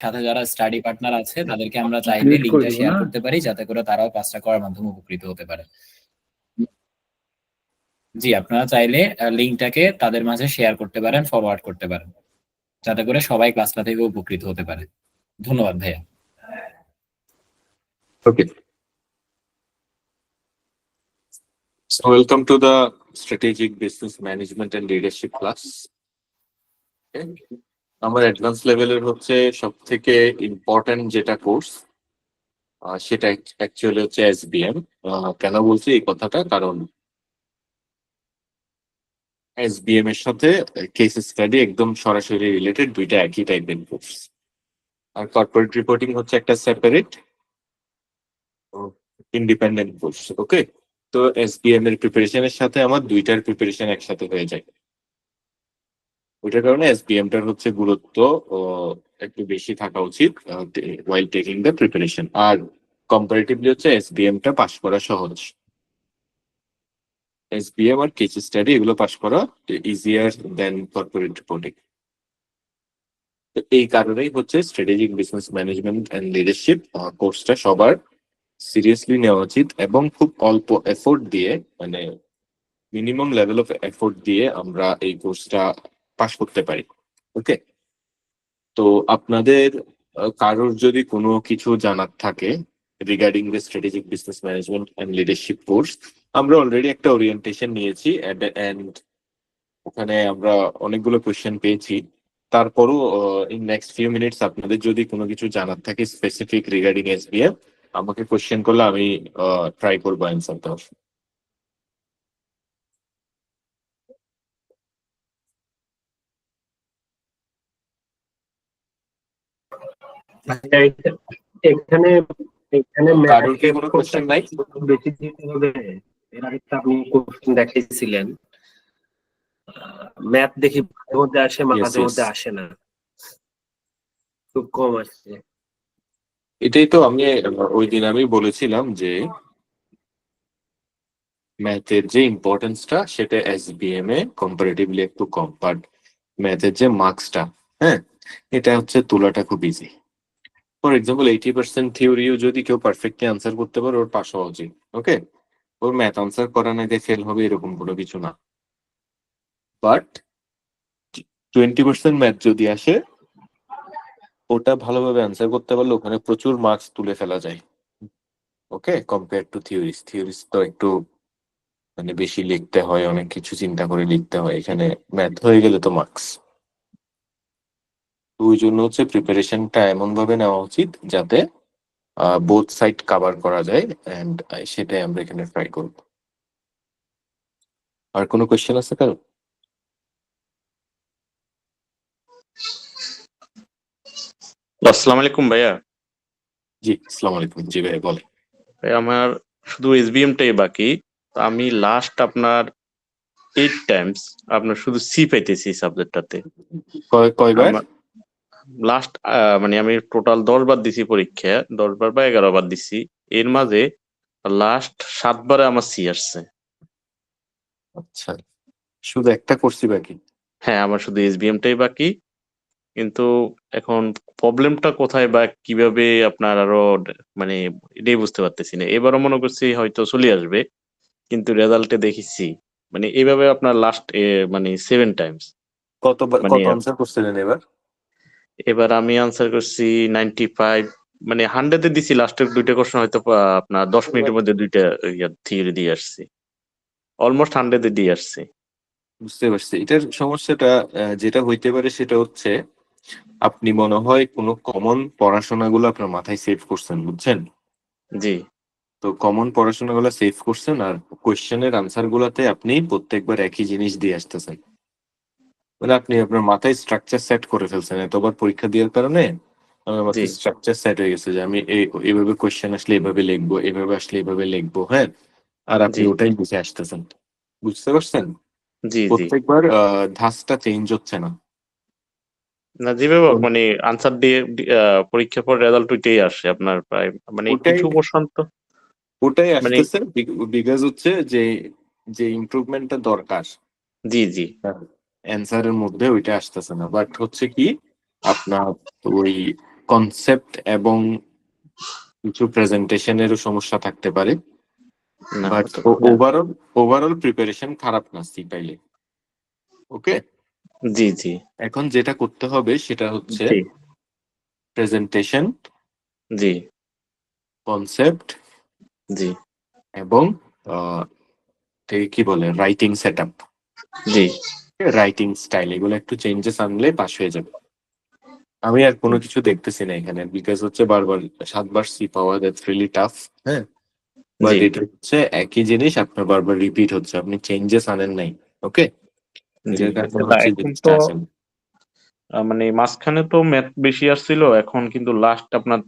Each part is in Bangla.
সাথে যারা স্টাডি পার্টনার আছে তাদেরকে আমরা চাইলে লিংকটা শেয়ার করতে পারি, যাতে করে তারাও ক্লাসটা করার মাধ্যমে উপকৃত হতে পারে। জি, আপনারা চাইলে লিংকটাকে তাদের মাঝে শেয়ার করতে পারেন, ফরওয়ার্ড করতে পারেন, যাতে করে সবাই ক্লাসটা থেকে উপকৃত হতে পারে। ধন্যবাদ ভাইয়া। Okay. So welcome to the Strategic Business Management and Leadership class. আমার অ্যাডভান্স লেভেলের হচ্ছে সব থেকে ইম্পর্টেন্ট যেটা কোর্স সেটা অ্যাকচুয়ালি হচ্ছে এসবিএম। কেন বলছি এই কথাটা, কারণ এসবিএম এর সাথে কেস স্টাডি একদম সরাসরি রিলেটেড, দুইটা একই টাইপের কোর্স। আর কর্পোরেট রিপোর্টিং হচ্ছে একটা সেপারেট ইন্ডিপেন্ডেন্ট কোর্স। ওকে, তো এসবিএম এর প্রিপারেশনের সাথে আমার দুইটার প্রিপারেশন একসাথে হয়ে যায়। ওইটার কারণে এসবিএমটার হচ্ছে গুরুত্ব একটু বেশি থাকা উচিত ওয়াইল টেকিং দ্য প্রিপারেশন। আর কম্পারেটিভলি হচ্ছে এসবিএমটা পাস করা সহজ। এসবিএম আর কেস স্টাডি এগুলো পাস করা ইজিয়ার দেন কর্পোরেট রিপোর্টিং। এই কারণেই হচ্ছে strategic business management and leadership কোর্সটা সবার সিরিয়াসলি নেওয়া উচিত, এবং খুব অল্প এফোর্ট দিয়ে, মানে মিনিমাম লেভেল অফ এফোর্ট দিয়ে আমরা এই কোর্সটা পাস করতে পারি। ওকে, তো আপনাদের কারোর যদি কোনো কিছু জানার থাকে regarding the strategic business management and leadership course, আমরা অলরেডি একটা ওরিয়েন্টেশন নিয়েছি এন্ড ওখানে আমরা অনেকগুলো কোয়েশ্চেন পেয়েছি। তারপরও ইন নেক্সট ফিউ মিনিটস আপনাদের যদি কোনো কিছু জানার থাকে স্পেসিফিক রিগার্ডিং এসবিএম, আমাকে কোয়েশ্চেন করলে আমি ট্রাই করবো অ্যান্সার দেওয়ার। এখানে এখানে কারোর কি কোনো কোয়েশ্চেন নাই? বেশি দিতে হবে। এর আগে আপনি কোশ্চেন দেখাইছিলেন, ম্যাথ দেখি মাঝে মধ্যে আসে, মাঝে মধ্যে আসে না, খুব কম আসছে। এটাই তো আমি ওই দিন আমি বলেছিলাম যে ম্যাথের যে ইম্পর্টেন্সটা সেটা এসবিএম এ কম্পারেটিভলি একটু কম, বাট ম্যাথের যে মার্কসটা, হ্যাঁ, এটা হচ্ছে তোলাটা খুব ইজি। ফর এক্সাম্পল 80% থিওরিও যদি কেউ পারফেক্টলি আনসার করতে পারে, ওর পাস হওয়া উচিত। ওকে, ওর ম্যাথ আনসার করা নাই ফেল হবে এরকম কোনো কিছু না। বাট 20% ম্যাথ যদি আসে, ওটা ভালোভাবে আনসার করতে পারলে ওখানে প্রচুর মার্কস তুলে ফেলা যায়। ওকে, কম্পেয়ার টু থিওরিস তো একটু মানে বেশি লিখতে হয়, অনেক কিছু চিন্তা করে লিখতে হয়। এখানে ম্যাথ হয়ে গেলে তো মার্কস। ওই জন্য হচ্ছে প্রিপারেশনটা এমন ভাবে নেওয়া উচিত যাতে বোথ সাইড কভার করা যায়, এন্ড সেটাই আমরা এখানে ট্রাই করব। আর কোনো কোয়েশ্চেন আছে কারো? আসসালামু আলাইকুম ভাইয়া। জি, আসসালামু আলাইকুম। জি ভাই বলেন। আমার শুধু এসবিএমটাই বাকি। আমি লাস্ট আপনার 8 টাইমস আপনার শুধু সি পাইতেছি সাবজেক্টটাতে। কয়বার? লাস্ট মানে আমি টোটাল 10 বার দিছি পরীক্ষা, 10 বার বা 11 বার দিছি। এর মাঝে লাস্ট 7 বারে আমার সি আসছে। আচ্ছা, শুধু একটা করছি বাকি? হ্যাঁ, আমার শুধু এসবিএমটাই বাকি। কিন্তু এখন প্রবলেমটা কোথায় বা কিভাবে আপনার আরো মানে এটাই বুঝতে পারতেছি না। এবারও মনে করছি হয়তো চলে আসবে, কিন্তু রেজাল্টে দেখেছি মানে এইভাবে আপনার লাস্ট মানে 7 টাইমস। কতবার মানে কত আনসার করছিলেন এবার? এবার আমি আনসার করছি 95, মানে 100 এ দিছি। লাস্টের দুইটা কোশ্চেন হয়তো আপনার 10 মিনিটের মধ্যে দুইটা থিওরি দিয়ে আসছি, অলমোস্ট 100 এ দিয়ে আসছি। বুঝতে পারছি। এটার সমস্যাটা যেটা হইতে পারে সেটা হচ্ছে আপনি মনে হয় কোনো কমন পড়াশোনাগুলো আপনার মাথায় সেভ করছেন, বুঝছেন? জি, তো কমন পড়াশোনাগুলো সেভ করছেন, আর কোয়েশ্চেনের আনসার গুলাতে আপনি প্রত্যেকবার একই জিনিস দিয়ে আসতেছেন। মানে আপনি আপনার মাথায় স্ট্রাকচার সেট করে ফেলছেন এতবার পরীক্ষা দেওয়ার কারণে। আমার জি, মাথায় স্ট্রাকচার সেট হয়ে গেছে যে আমি এইভাবে কোয়েশ্চেন আসলে এইভাবে লিখবো, এইভাবে আসলে এইভাবে লিখবো, হ্যাঁ, আর আপনি জি, ওটাই লিখে আসতেছেন। বুঝতে পারছেন? জি, জি। প্রত্যেকবার ধাঁচটা চেঞ্জ হচ্ছে না। না, যেভাবে হোক মানে আনসার দিয়ে পরীক্ষার পর রেজাল্ট ওইটাই আসে আপনার প্রায়, মানে ওটাই কিছু কোশ্চেন তো ওটাই মানে। আসতেছে বিকজ হচ্ছে যে যে ইমপ্রুভমেন্টটা দরকার জি, জি, অ্যান্সারের মধ্যে ওইটা আসতেছে না। বাট হচ্ছে কি আপনার ওই কনসেপ্ট এবং কিছু প্রেজেন্টেশনেরও সমস্যা থাকতে পারে, না বাট হতে পারে। ওভারঅল প্রিপারেশন খারাপ না সিপাইলে। ওকে, জি জি এখন যেটা করতে হবে সেটা হচ্ছে জি প্রেজেন্টেশন, জি কনসেপ্ট জি এবং কি বলে রাইটিং সেট আপ, জি রাইটিং স্টাইল, এগুলো একটু চেঞ্জেস আনলে পাস হয়ে যাবে। আমি আর কোনো কিছু দেখতেছি না এখানে, বিকজ হচ্ছে বারবার 7বার সি পাওয়া, দ্যাটস রিয়েলি টাফ। হ্যাঁ, বাট জি এটা হচ্ছে একই জিনিস আপনার বারবার রিপিট হচ্ছে, আপনি চেঞ্জেস আনেন নাই। ওকে, জি এটার কারণে না, হচ্ছে এখন জিনিসটা তো আসেন। মানে মাঝখানে তো ম্যাথ বেশি আসছিল, এখন কিন্তু লাস্ট আপনার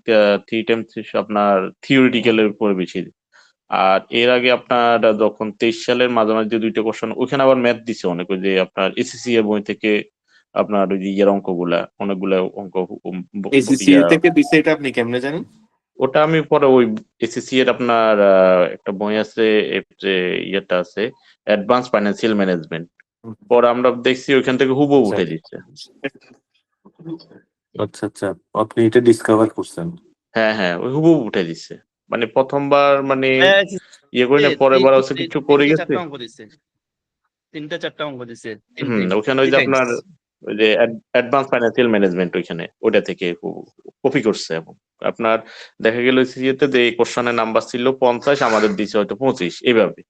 3 টাইমস আপনার থিওরিটিক্যালের উপরে বেশি। আর এর আগে আপনার যখন 23 সালের মাঝামাঝি যে 2টা কোশ্চেন, ওখানে আবার ম্যাথ দিছে অনেক, ওই যে আপনার এসএসসি এর বই থেকে আপনার ওই যে ইয়ার অঙ্কগুলা, অনেকগুলা অঙ্ক এসিসিএ ইয়া। থেকে দিছে, এটা আপনি কেমনে জানেন? ওটা আমি পরে ওই এসএসসি এর আপনার একটা বই আছে, যে ইয়েটা আছে, অ্যাডভান্স ফাইন্যান্সিয়াল ম্যানেজমেন্ট, পরে আমরা দেখছি ওইখান থেকে হুবহু উঠে দিচ্ছে। আচ্ছা আচ্ছা, আপনি এটা ডিসকভার করছেন? হ্যাঁ হ্যাঁ, ওই হুবহু উঠে দিচ্ছে, মানে প্রথমবার মানে হ্যাঁ, ইয়ে করি না, পরের বার হচ্ছে কিছু পড়ে তিনটা গেছে। চারটা অঙ্ক দিচ্ছে, তিনটা চারটা অঙ্ক দিচ্ছে, ওখানে ওই থ্রি যে টাইমস। আপনার ওই যে অ্যাডভান্স ফাইন্যান্সিয়াল ম্যানেজমেন্ট, ওইখানে ওইটা থেকে কপি করছে। এবং আপনার দেখা গেল সিজিতে যে কোশ্চেনের নাম্বার ছিল 50, আমাদের দিছে হয়তো 25, এইভাবে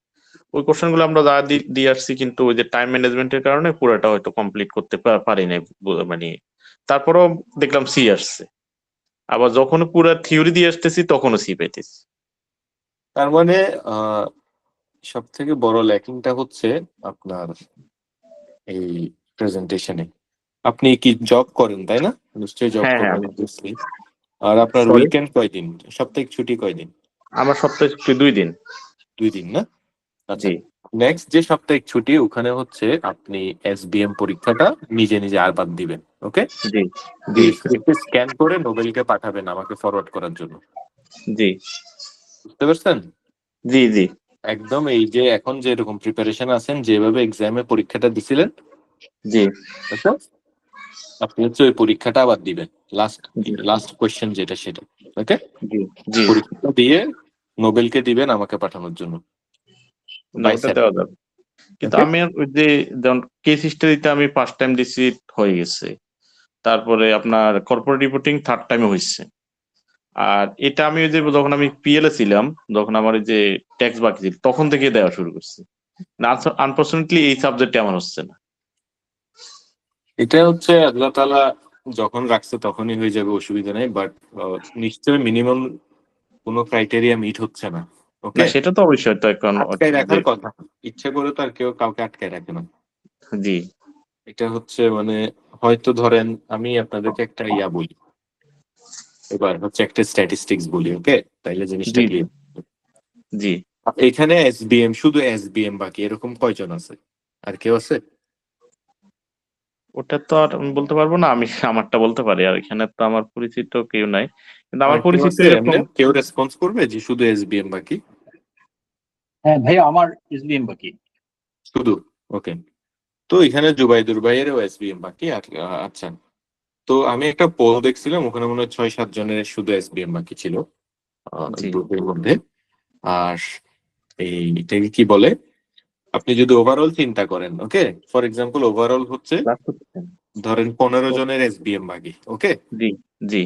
ওই কোশ্চেন গুলো আমরা যা দিয়ে আসছি, কিন্তু ওই যে টাইম ম্যানেজমেন্টের কারণে পুরোটা হয়তো কমপ্লিট করতে পারি নাই, মানে তারপরও দেখলাম সি আসছে। আবার যখন পুরো থিওরি দিয়ে আসতেছি তখনও সি পাইতেছি। তার মানে সব থেকে বড় ল্যাকিংটা হচ্ছে আপনার এই প্রেজেন্টেশনে। আপনি কি জব করেন তাই না? নিশ্চয়ই জব হ্যাঁ হ্যাঁ। করেন obviously। আর আপনার সরি, উইকেন্ড কয়দিন, সাপ্তাহিক ছুটি কয়দিন? আমার সপ্তাহে ছুটি 2 দিন। 2 দিন না? আচ্ছা, জি নেক্সট যে সাপ্তাহিক ছুটি ওখানে হচ্ছে আপনি এসবিএম পরীক্ষাটা নিজে নিজে আরবাদ দিবেন। ওকে, জি জি স্ক্যান করে নোবেলকে পাঠাবেন আমাকে ফরওয়ার্ড করার জন্য। জি বুঝতে পারছেন? জি জি একদম এই যে এখন যে এরকম প্রিপারেশন আছেন, যেভাবে এক্সামে পরীক্ষাটা দিছিলেন, জি আচ্ছা আপনি হচ্ছে ওই পরীক্ষাটা আবার দিবেন, জি লাস্ট কোয়েশ্চেন যেটা সেটা। ওকে, জি জি পরীক্ষাটা দিয়ে নোবেলকে দিবেন আমাকে পাঠানোর জন্য না, বাই ওটা দেওয়া যাবে। কিন্তু ওকে। আমি আর ওই যে যেমন কেস হিস্ট্রিতে আমি ফার্স্ট টাইম দিছি, হয়ে গেছে। তারপরে আপনার কর্পোরেট রিপোর্টিং থার্ড টাইমে হয়েছে। আর এটা আমি ওই যে যখন আমি পিএল এ ছিলাম, যখন আমার ওই যে ট্যাক্স বাকি ছিল, তখন থেকে দেওয়া শুরু করছি। না, আনফরচুনেটলি এই সাবজেক্টে আমার হচ্ছে না। এটা হচ্ছে আল্লাহ তাআলা যখন রাখছে তখনই হয়ে যাবে, অসুবিধা নেই, বাট নিশ্চয়ই মিনিমাম কোনো ক্রাইটেরিয়া মিট হচ্ছে না। না, ওকে, সেটা তো অবশ্যই, তো এখন আটকায় রাখার কথা, ইচ্ছে করে তো আর কেউ কাউকে আটকায় রাখে না। জি এটা হচ্ছে মানে হয়তো ধরেন আমি আপনাদেরকে একটা ইয়া বলি, এবার হচ্ছে একটা স্ট্যাটিস্টিক্স বলি। ওকে, তাইলে জিনিসটা জি জি ক্লিয়ার। জি এখানে এসবিএম, শুধু এসবিএম বাকি এরকম কয়জন আছে? আর কেউ আছে? ওটা তো আর আমি বলতে পারবো না, আমি আমারটা বলতে পারি, আর এখানে তো আমার পরিচিত কেউ নাই, কিন্তু আর আমার কেউ পরিচিত আছে এরকম। এমনি কেউ রেসপন্স করবে যে শুধু এসবিএম বাকি? হ্যাঁ ভাইয়া, আমার এসবিএম বাকি। শুধু? ওকে, তো এখানে জুবাইদুর ভাইয়েরও এসবিএম বাকি। আর আচ্ছা, তো আমি একটা পোল দেখছিলাম, ওখানে মনে হয় 6-7 জনের শুধু এসবিএম বাকি ছিল জি গ্রুপের মধ্যে। আর এইটাকে কি বলে, আপনি যদি ওভারঅল চিন্তা করেন, ওকে, ফর এক্সাম্পল ওভারঅল হচ্ছে ক্লাস করতেছেন? ধরেন 15 জনের এসবিএম বাকি। ওকে, জি জি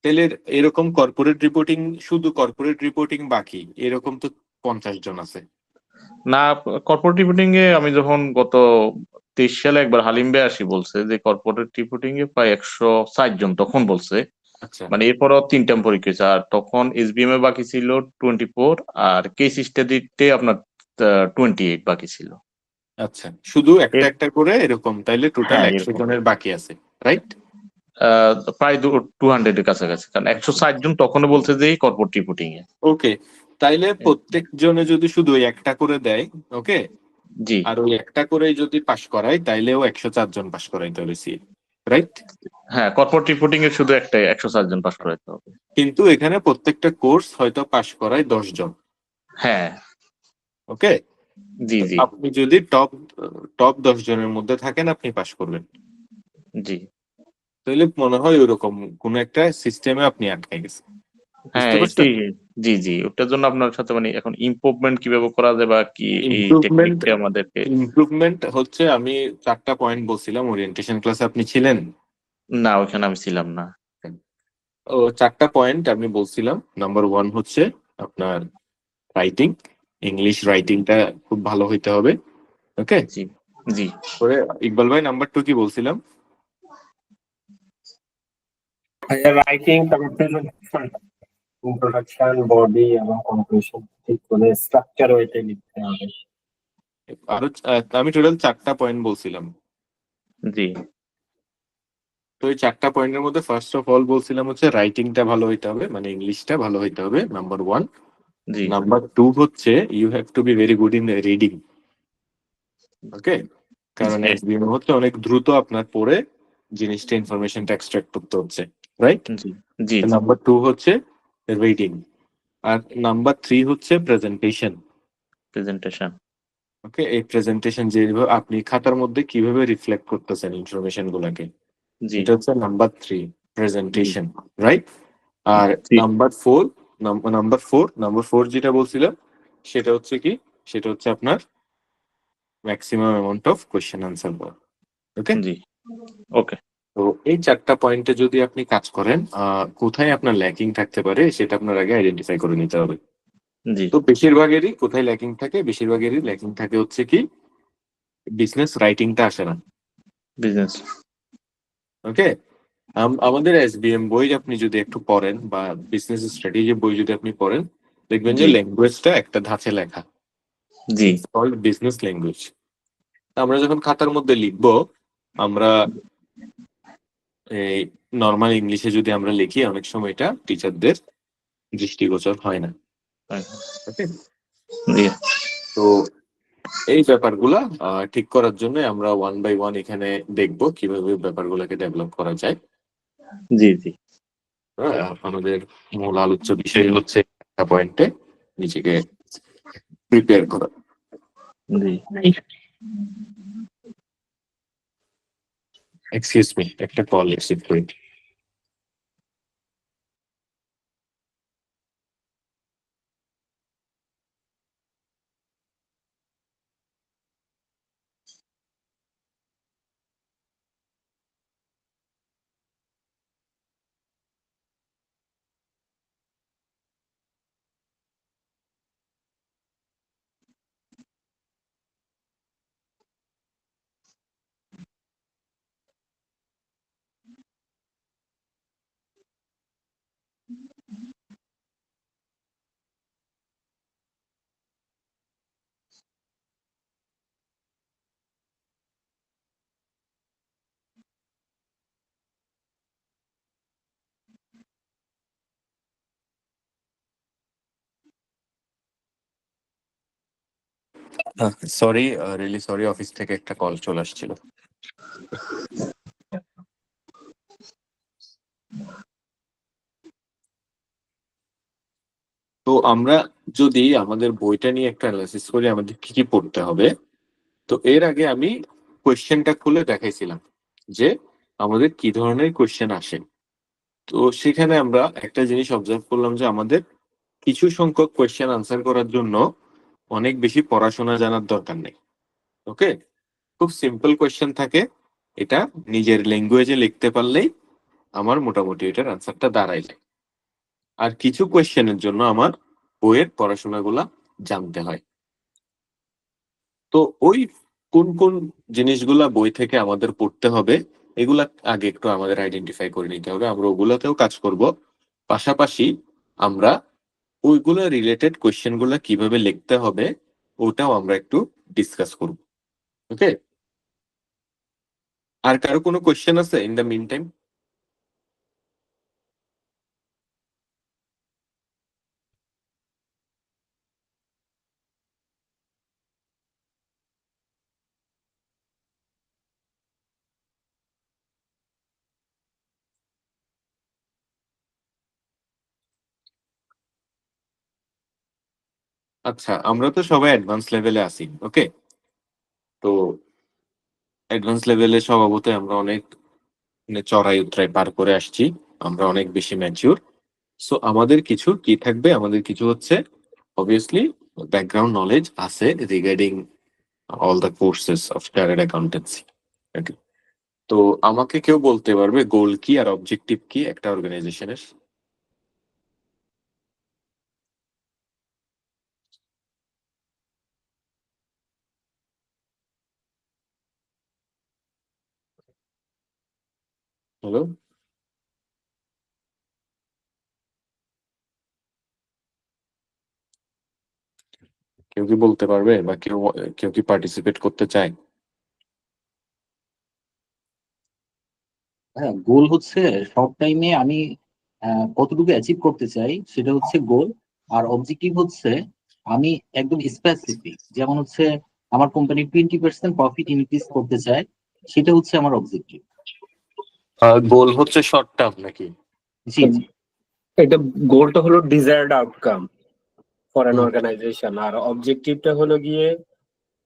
তাহলে এরকম কর্পোরেট রিপোর্টিং, শুধু কর্পোরেট রিপোর্টিং বাকি এরকম তো 50 জন আছে। না, কর্পোরেট রিপোর্টিং এ আমি যখন গত 23 সালে একবার হালিম ভাই আসি বলছে যে কর্পোরেট রিপোর্টিং এ প্রায় 160 জন তখন বলছে। আচ্ছা মানে এরপরও 3 টাইম পরীক্ষা হয়েছে, আর তখন এসবিএম এ বাকি ছিল 24, আর কেস স্টাডিতে আপনার 28 বাকি ছিল। আচ্ছা, শুধু একটা এর একটা করে এরকম, তাইলে টোটাল হ্যাঁ 100 এরকম জনের বাকি আছে, রাইট? প্রায় 200 এর কাছাকাছি, কারণ 160 জন তখনও বলছে যে কর্পোরেট রিপোর্টিং এ। ওকে, তাইলে প্রত্যেক জনে যদি শুধু ওই একটা করে দেয়, ওকে, জি আর ওই একটা করে যদি পাশ করায় তাইলেও 104 জন পাশ করাইতে হবে সি, রাইট? হ্যাঁ, কর্পোরেট রিপোর্টিং এর শুধু একটাই 160 জন পাস করাইতে হবে। কিন্তু এখানে প্রত্যেকটা কোর্স হয়তো পাশ করায় 10 জন। হ্যাঁ ওকে, জি তো জি আপনি যদি টপ টপ 10 জনের মধ্যে থাকেন আপনি পাশ করবেন। জি তো তাহলে মনে হয় ওরকম কোন একটা সিস্টেমে আপনি আটকে গেছেন। হ্যাঁ, বুঝতে পারছেন? এটাই। জি, জি। ওটার জন্য আপনার সাথে মানে এখন ইমপ্রুভমেন্ট কিভাবে করা যায় বা কি এই ইমপ্রুভমেন্ট টেকনিকটা আমাদেরকে। ইমপ্রুভমেন্ট হচ্ছে আমি 4টা পয়েন্ট বলছিলাম ওরিয়েন্টেশন ক্লাসে, আপনি ছিলেন? না, ওইখানে আমি ছিলাম না। ও 4টা পয়েন্ট আমি বলছিলাম। নাম্বার 1 হচ্ছে আপনার রাইটিং, ইংলিশ রাইটিংটা খুব ভালো হইতে হবে। ওকে, জি, জি। পরে ইকবাল ভাই নাম্বার 2 কি বলছিলাম? রাইটিং, তারপর ইন্ট্রোডাকশন, বডি এবং কনক্লুশন ঠিক করে স্ট্রাকচার ওইতে লিখতে হবে। আরো আমি টোটাল 4টা পয়েন্ট বলছিলাম। জি, তো এই 4টা পয়েন্টের মধ্যে ফার্স্ট অফ অল বলছিলাম হচ্ছে রাইটিংটা ভালো হইতে হবে, মানে ইংলিশটা ভালো হইতে হবে, নাম্বার 1। জি, নাম্বার 2 হচ্ছে you have to be very good in reading. Okay, কারণ জি, এসবিএম হচ্ছে অনেক দ্রুত আপনার পড়ে জিনিসটা ইনফরমেশনটা এক্সট্রাক্ট করতে হচ্ছে, রাইট? জি, জি, জি। নাম্বার 2 হচ্ছে রিডিং, আর নাম্বার 3 হচ্ছে প্রেজেন্টেশন। প্রেজেন্টেশন। ওকে, এই প্রেজেন্টেশন যেভাবে আপনি খাতার মধ্যে কিভাবে রিফ্লেক্ট করতেছেন ইনফরমেশন গুলাকে, জি, এটা হচ্ছে নাম্বার 3, জি, প্রেজেন্টেশন, রাইট? আর জি, নাম্বার ফোর যেটা বলছিলাম সেটা হচ্ছে কি, সেটা হচ্ছে আপনার maximum amount of question answer করা। ওকে, জি। ওকে। তো এই 4টা পয়েন্টে যদি আপনি কাজ করেন, কোথায় আপনার ল্যাকিং থাকতে পারে সেটা আপনার আগে আইডেন্টিফাই করে নিতে হবে। জি, তো বেশিরভাগেরই কোথায় ল্যাকিং থাকে, বেশিরভাগেরই ল্যাকিং থাকে হচ্ছে কি বিজনেস রাইটিংটা আসে না। বিজনেস। ওকে, আমাদের এসবিএম বই আপনি যদি একটু পড়েন বা বিজনেস স্ট্র্যাটেজি বই যদি আপনি পড়েন, দেখবেন যে জি, ল্যাঙ্গুয়েজটা একটা ধাঁচে লেখা, জি, ইটস কল্ড বিজনেস ল্যাঙ্গুয়েজ। আমরা যখন খাতার মধ্যে লিখবো, আমরা এই নর্মাল ইংলিশে যদি আমরা লিখি, অনেক সময় এটা টিচারদের দৃষ্টিগোচর হয় না। হ্যাঁ, ওকে, জি, তো এই ব্যাপারগুলা ঠিক করার জন্য আমরা 1 বাই 1 এখানে দেখবো কিভাবে ব্যাপারগুলোকে ডেভেলপ করা যায়। জি, জি, আমাদের মূল আলোচ্য বিষয় হচ্ছে একটা পয়েন্টে নিজেকে প্রিপেয়ার করা। জি। এক্সকিউজ মি, একটা কল রিসিভ করি। সরি, রিয়েলি সরি, অফিস থেকে একটা কল চলে আসছিল। তো আমরা যদি আমাদের বইটা নিয়ে একটা অ্যানালাইসিস করি আমাদের কি কি পড়তে হবে, তো এর আগে আমি কোয়েশ্চেনটা খুলে দেখাইছিলাম যে আমাদের কি ধরনের কোয়েশ্চেন আসে। তো সেখানে আমরা একটা জিনিস অবজার্ভ করলাম যে আমাদের কিছু সংখ্যক কোয়েশ্চেন আনসার করার জন্য অনেক বেশি পড়াশোনা জানার দরকার নেই। ওকে, খুব সিম্পল কোয়েশ্চেন থাকে, এটা নিজের ল্যাঙ্গুয়েজে লিখতে পারলেই আমার মোটামুটি এটার আনসারটা দাঁড়ায় যায়। আর কিছু কোয়েশ্চেনের জন্য আমার বইয়ের পড়াশোনাগুলা জানতে হয়। তো ওই কোন কোন জিনিসগুলা বই থেকে আমাদের পড়তে হবে, এগুলা আগে একটু আমাদের আইডেন্টিফাই করে নিতে হবে, আমরা ওগুলাতেও কাজ করব। পাশাপাশি আমরা ওইগুলো রিলেটেড কোয়েশ্চেন গুলা কিভাবে লিখতে হবে ওটাও আমরা একটু ডিসকাস করব। ওকে, আর কারো কোনো কোয়েশ্চেন আছে ইন দ্য মিন টাইম? আচ্ছা, আমরা তো সবাই অ্যাডভান্স লেভেলে আছি। ওকে, তো অ্যাডভান্স লেভেলে স্বভাবতই আমরা অনেক চড়াই উতরাই পার করে আসছি, আমরা অনেক বেশি ম্যাচিউর। সো আমাদের কিছু কি থাকবে, আমাদের কিছু হচ্ছে অবভিয়াসলি ব্যাকগ্রাউন্ড নলেজ আছে regarding all the courses of chartered accountancy. Okay, তো আমাকে কেউ বলতে পারবে গোল কি আর অবজেক্টিভ কি একটা অর্গানাইজেশনের? হ্যালো, কেউ কি বলতে পারবে, বা কেউ কেউ কি পার্টিসিপেট করতে চায়? হ্যাঁ, গোল হচ্ছে শর্ট টাইমে আমি কতটুকু অ্যাচিভ করতে চাই সেটা হচ্ছে গোল। আর অবজেক্টিভ হচ্ছে আমি একদম স্পেসিফিক, যেমন হচ্ছে আমার কোম্পানি 20% প্রফিট ইনক্রিজ করতে চায়, সেটা হচ্ছে আমার অবজেক্টিভ। গোল হচ্ছে শর্ট টার্ম নাকি? জি জি। এটা গোলটা হলো desired outcome for an hmm. Organization, আর অবজেক্টিভটা হলো গিয়ে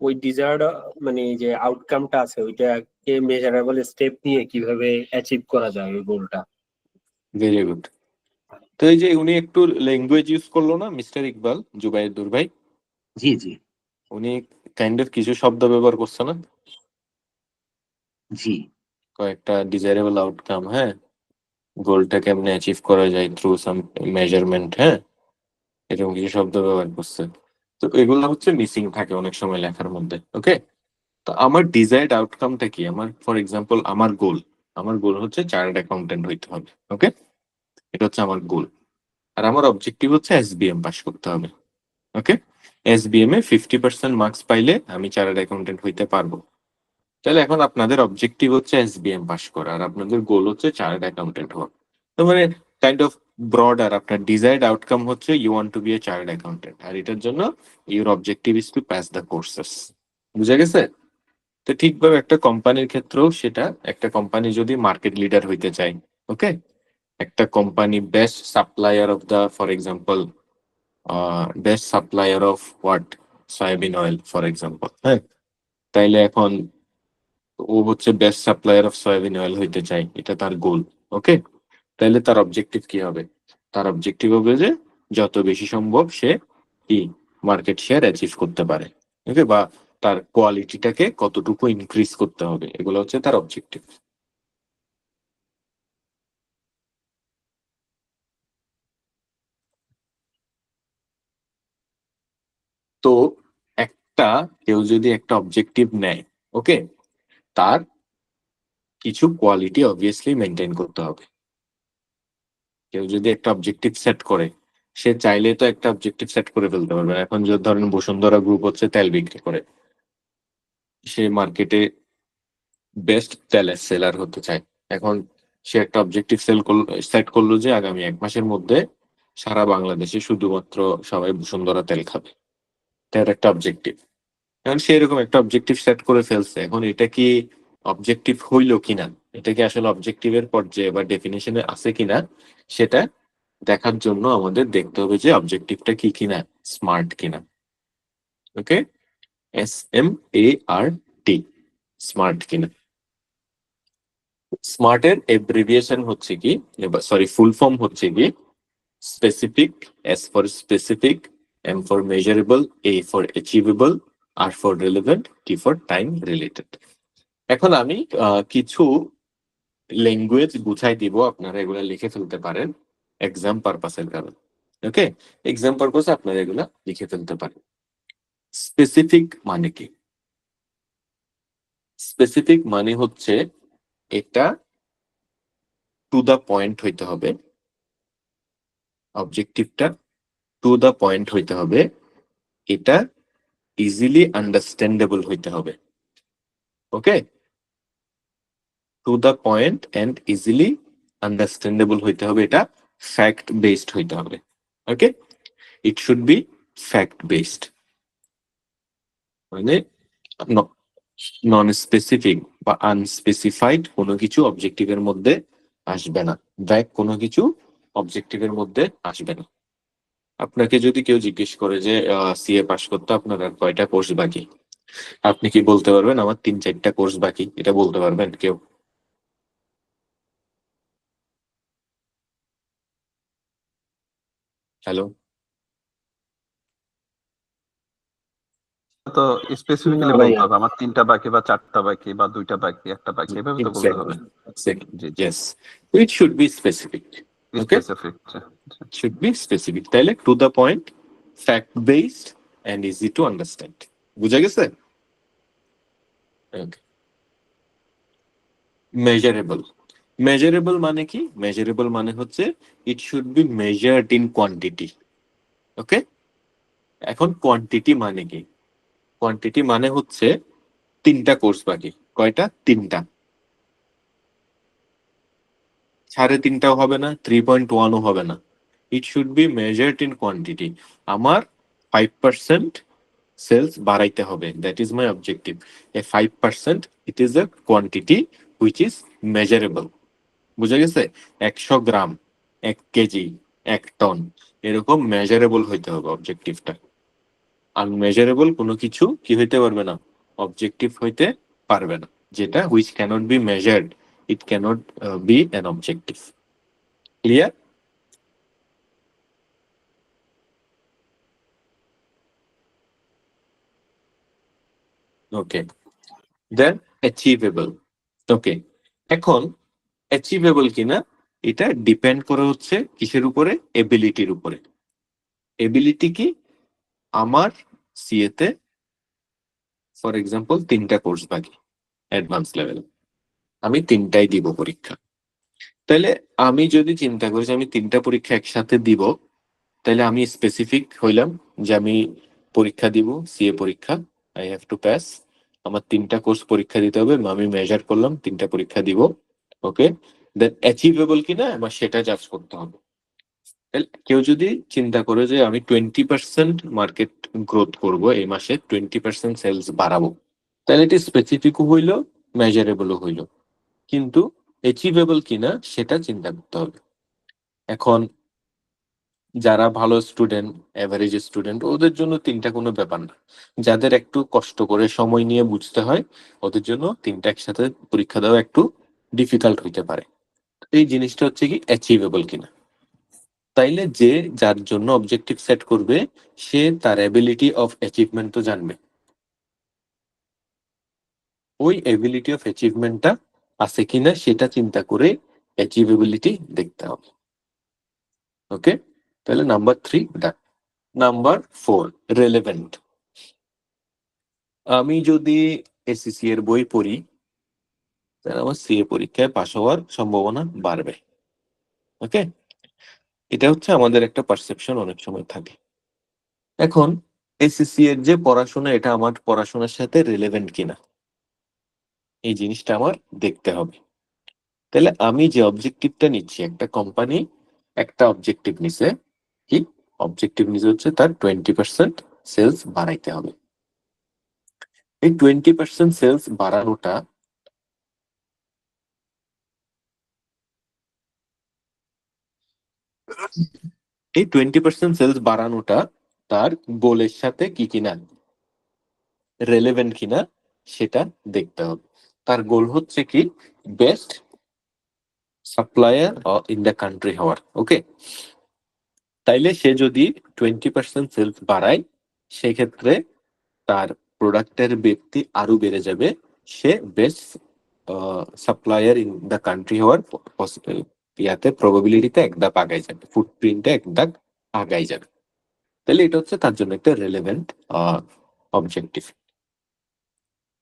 ওই ডিজায়ার্ড মানে যে আউটকামটা আছে ওইটাকে মেজারেবল স্টেপ নিয়ে কিভাবে অ্যাচিভ করা যায় ওই গোলটা। Very good. তো এই যে উনি একটু ল্যাঙ্গুয়েজ ইউজ করলো না মিস্টার ইকবাল, জুবাইদুর ভাই, জি জি। উনি কাইন্ড অফ কিছু শব্দ ব্যবহার করছে না, জি কয়েকটা ডিজায়ারেবল আউটকাম, হ্যাঁ, গোলটা কেমনে অ্যাচিভ করা যায় থ্রু সাম মেজারমেন্ট, হ্যাঁ, এরকম কিছু শব্দ ব্যবহার করছে। তো এগুলো হচ্ছে মিসিং থাকে অনেক সময় লেখার মধ্যে। ওকে, তো আমার ডিজায়ার্ড আউটকামটা কি? আমার ফর এক্সাম্পল আমার গোল হচ্ছে চার্টার্ড অ্যাকাউন্টেন্ট হইতে হবে। ওকে, এটা হচ্ছে আমার গোল। আর আমার অবজেক্টিভ হচ্ছে এসবিএম পাস করতে হবে। ওকে, এসবিএম এ 50% মার্কস পাইলে আমি চার্টার্ড অ্যাকাউন্টেন্ট হইতে পারবো। তাহলে এখন আপনাদের অবজেক্টিভ হচ্ছে এসবিএম পাস করা, আর আপনাদের গোল হচ্ছে চার্টার্ড অ্যাকাউন্টেন্ট হওয়া। তো মানে কাইন্ড অফ ব্রডার, আপনার ডিজায়ার্ড আউটকাম হচ্ছে you want to be a chartered accountant, আর এটার জন্য your objective is to pass the courses. বুঝা গেছে? তো ঠিকভাবে একটা কোম্পানির ক্ষেত্রেও সেটা, একটা কোম্পানি যদি মার্কেট লিডার হইতে চায়, ওকে, একটা company best supplier of the, for example best supplier of what, soybean oil for example, হ্যাঁ, তাইলে এখন ও হচ্ছে best supplier of soybean oil হইতে চাই, এটা তার গোল। ওকে, তাহলে তার অবজেক্টিভ কি হবে? তার অবজেক্টিভ হবে যে যত বেশি সম্ভব সে কি মার্কেট শেয়ার অ্যাচিভ করতে পারে। ওকে, বা তার কোয়ালিটিটাকে কতটুকু ইনক্রিজ করতে হবে, এগুলো হচ্ছে তার অবজেক্টিভ। তো একটা কেউ যদি একটা অবজেক্টিভ নেয়, ওকে, তার কিছু কোয়ালিটি অবভিয়াসলি মেনটেন করতে হবে। কেউ যদি একটা অবজেক্টিভ সেট করে, সে চাইলে তো একটা অবজেক্টিভ সেট করে ফেলতে পারবে না। এখন যদি ধরেন বসুন্ধরা গ্রুপ হচ্ছে তেল বিক্রি করে, সে মার্কেটে বেস্ট তেলের সেলার হতে চায়। এখন সে একটা অবজেক্টিভ সেট করলো যে আগামী 1 মাসের মধ্যে সারা বাংলাদেশে শুধুমাত্র সবাই বসুন্ধরা তেল খাবে, তার একটা অবজেক্টিভ। এখন সে এরকম একটা অবজেক্টিভ সেট করে ফেলছে, এখন এটা কি অবজেক্টিভ হইলো কিনা, এটা কি আসলে অবজেক্টিভের পর্যায়ে বা ডেফিনেশনে আছে কিনা, সেটা দেখার জন্য আমাদের দেখতে হবে যে অবজেক্টিভটা কি কিনা, স্মার্ট কিনা। ওকে, SMART, স্মার্ট কিনা। স্মার্টের এব্রিভিয়েশন হচ্ছে কি, সরি ফুল ফর্ম হচ্ছে কি, specific, S for specific, M for measurable, A for achievable, R for relevant, T for time related. এখন আমি কিছু ল্যাঙ্গুয়েজ বুঝাই দিব, আপনারা এগুলা লিখে ফেলতে পারেন এক্সাম পারপাসের কারণে। ওকে, এক্সাম পারপাসে আপনারা এগুলা লিখে ফেলতে পারেন। স্পেসিফিক মানে কি? স্পেসিফিক মানে হচ্ছে এটা টু দা পয়েন্ট হইতে হবে, অবজেক্টিভটা টু দা পয়েন্ট হইতে হবে, এটা ইজিলি আন্ডারস্ট্যান্ডেবল হইতে হবে। Okay, to the point and easily understandable হইতে হবে, এটা ফ্যাক্ট বেসড হইতে হবে। Okay, it should be fact based, মানে নন স্পেসিফিক বা আনস্পেসিফাইড কোনো কিছু অবজেক্টিভের মধ্যে আসবে না, ভ্যাগ কোনো কিছু অবজেক্টিভের মধ্যে আসবে না। আপনাকে যদি কেউ জিজ্ঞেস করে যে সিএ পাস করতে আপনার আর কয়টা কোর্স বাকি, আপনি কি বলতে পারবেন আমার 3-4টা কোর্স বাকি? এটা বলতে পারবেন কেউ? হ্যালো, তো স্পেসিফিক্যালি না বলতে ভাইয়া। হবে আমার 3টা বাকি বা 4টা বাকি বা 2টা বাকি 1টা বাকি এভাবে তো বলতে হবে। জি yes, it should be specific. Okay, specific. should be specific. তাহলে to the point, fact based and easy to understand. বুঝা গেছে? Okay. Measurable. Measurable মানে কি? Measurable মানে হচ্ছে it should be measured in quantity. Okay? এখন কোয়ান্টিটি মানে কি? কোয়ান্টিটি মানে হচ্ছে 3টা কোর্স বাকি। কয়টা? 3টা। 3.5টাও হবে না, 3.1ও হবে না। It should be measured in quantity. আমার 5% সেলস বাড়াইতে হবে। That is my objective. A 5% it is a quantity which is measurable. বুঝা গেছে? 100 গ্রাম, 1 কেজি, 1 টন এরকম মেজারেবল হইতে হবে অবজেক্টিভটা। আনমেজারেবল কোনো কিছু কি হইতে পারবে না, অবজেক্টিভ হইতে পারবে না। যেটা which cannot be measured, it cannot be an objective. Clear? Okay. Then achievable. Okay. এখন অ্যাচিভেবল কিনা এটা ডিপেন্ড করে হচ্ছে কিসের উপরে? এবিলিটির উপরে। এবিলিটি কি? আমার সিএতে ফর এক্সাম্পল 3টা কোর্স বাকি অ্যাডভান্স লেভেল, আমি 3টাই দিব পরীক্ষা। তাহলে আমি যদি চিন্তা করি যে আমি 3টা পরীক্ষা একসাথে দিব, তাহলে আমি স্পেসিফিক হইলাম যে আমি পরীক্ষা দিব সিএ পরীক্ষা, আই হ্যাভ টু পাস। আমার 3টা কোর্স পরীক্ষা দিতে হবে, আমি মেজার করলাম 3টা পরীক্ষা দিব। ওকে, দেন অ্যাচিভেবল কিনা আমার সেটা জাজ করতে হবে। কেউ যদি চিন্তা করে যে আমি 20% মার্কেট গ্রোথ করব এই মাসে, 20% সেলস বাড়াবো, তাহলে এটি স্পেসিফিকও হইল, মেজারেবলও হইল, কিন্তু অ্যাচিভেবল কিনা সেটা চিন্তা করতে হবে। এখন যারা ভালো স্টুডেন্ট, এভারেজ স্টুডেন্ট, ওদের জন্য 3টা কোনো ব্যাপার না। যাদের একটু কষ্ট করে সময় নিয়ে বুঝতে হয়, ওদের জন্য 3টা একসাথে পরীক্ষা দেওয়া একটু ডিফিকাল্ট হইতে পারে। এই জিনিসটা হচ্ছে কি অ্যাচিভেবল কিনা। তাইলে যে যার জন্য অবজেক্টিভ সেট করবে সে তার এবিলিটি অফ অ্যাচিভমেন্ট তো জানবে, ওই এবিলিটি অফ অ্যাচিভমেন্টটা আছে কিনা সেটা চিন্তা করে অ্যাচিভেবিলিটি দেখতে হবে। ওকে, তাহলে নাম্বার 3 ডান। Number 4 relevant. আমি যদি এসএসসি এর বই পড়ি তাহলে আমার সিএ পরীক্ষায় পাশ হওয়ার সম্ভাবনা বাড়বে। ওকে, এটা হচ্ছে আমাদের একটা পারসেপশন অনেক সময় থাকে। এখন এসএসসি এর যে পড়াশোনা, এটা আমার পড়াশোনার সাথে রিলেভেন্ট কিনা এই জিনিসটা আমার দেখতে হবে। তাহলে আমি যে অবজেক্টিভটা নিচ্ছি, একটা কোম্পানি একটা অবজেক্টিভ নিছে, কি অবজেক্টিভ নিছে হচ্ছে তার 20% সেলস বাড়াইতে হবে। এই 20% সেলস বাড়ানোটা এই 20% সেলস বাড়ানোটা তার গোলের সাথে কি কিনা রেলেভেন্ট কিনা সেটা দেখতে হবে। তার গোল হচ্ছে কি best supplier in the country হওয়ার। ওকে, তাইলে সে যদি 20% সেলস বাড়ায় সেক্ষেত্রে তার প্রোডাক্টের ব্যক্তি আরো বেড়ে যাবে, সে best supplier in the country হওয়ার ইয়াতে প্রবাবিলিটিতে এক ধাপ আগাই যাবে, ফুটপ্রিন্টে এক ধাপ আগাই যাবে। তাহলে এটা হচ্ছে তার জন্য একটা relevant objective.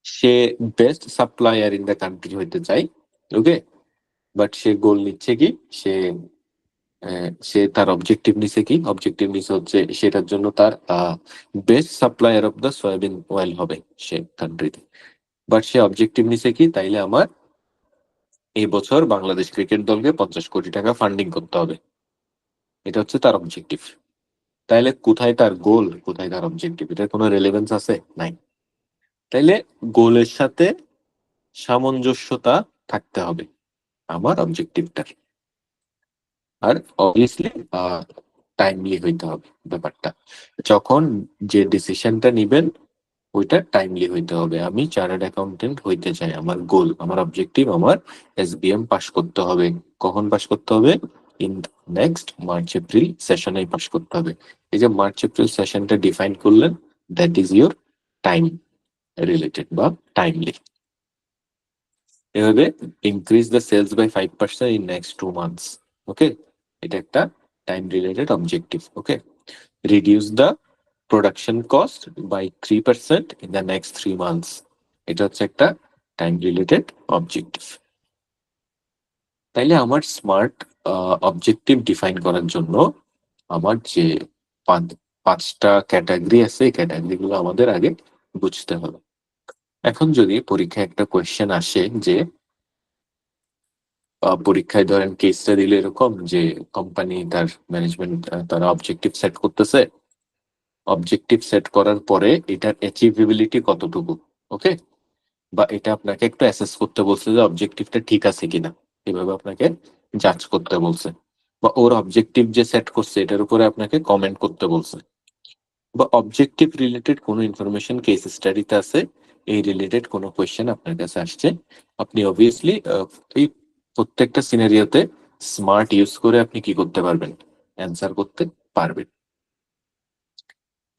Say best supplier in the country হইতে চায়। ওকে, বাট সে গোল নিচ্ছে কি, সে তার অবজেক্টিভ নিছে কি, অবজেক্টিভ নিছে হচ্ছে সেটার জন্য তার best supplier of the soybean oil হবে সে কান্ট্রিতে। বাট সে অবজেক্টিভ নিছে কি, তাইলে আমার এই বছর বাংলাদেশ ক্রিকেট দলকে 50 কোটি টাকা ফান্ডিং করতে হবে, এটা হচ্ছে তার অবজেক্টিভ। তাইলে কোথায় তার গোল, কোথায় তার অবজেক্টিভ, এটার কোনো রেলেভেন্স আছে? নাই। তাইলে গোলের সাথে সামঞ্জস্যতা থাকতে হবে আমার অবজেক্টিভটার, আর অবভিয়াসলি টাইমলি হইতে হবে ব্যাপারটা। যখন যে ডিসিশনটা নিবেন ওইটা টাইমলি হইতে হবে। আমি চার্টার্ড অ্যাকাউন্টেন্ট হইতে চাই, আমার গোল, আমার অবজেক্টিভ, আমার এসবিএম পাস করতে হবে। কখন পাস করতে হবে? ইন নেক্সট মার্চ এপ্রিল সেশনে পাস করতে হবে। এই যে মার্চ এপ্রিল সেশনটা ডিফাইন করলেন, that is your time related বা টাইমলি। এভাবে increase the sales by 5% in next 2 months. Okay, এটা একটা time related objective. Okay, reduce the production cost by 3% in the next 3 months. এটা হচ্ছে একটা টাইম রিলেটেড অবজেক্টিভ। তাইলে আমার স্মার্ট অবজেক্টিভ ডিফাইন করার জন্য আমার যে পাঁচটা ক্যাটাগরি আছে, এই ক্যাটাগরি গুলো আমাদের আগে বুঝতে হবে। এখন যদি পরীক্ষায় একটা কোয়েশ্চেন আসে যে পরীক্ষায় ধরেন কেসটা দিলে এরকম যে কোম্পানি তার ম্যানেজমেন্ট তারা অবজেক্টিভ সেট করতেছে, অবজেক্টিভ সেট করার পরে এটার অ্যাচিভেবিলিটি কতটুকু, ওকে, বা এটা আপনাকে একটু অ্যাসেস করতে বলছে যে অবজেক্টিভটা ঠিক আছে কিনা, এভাবে আপনাকে জাজ করতে বলছে, বা ওর অবজেক্টিভ যে সেট করছে এটার উপরে আপনাকে কমেন্ট করতে বলছে, বা অবজেক্টিভ রিলেটেড কোনো ইনফরমেশন কেস স্টাডিতে আছে, এই রিলেটেড কোনো কোয়েশ্চেন আপনার কাছে আসছে, আপনি অবভিয়াসলি এই প্রত্যেকটা সিনারিওতে স্মার্ট ইউজ করে আপনি কি করতে পারবেন, অ্যান্সার করতে পারবেন।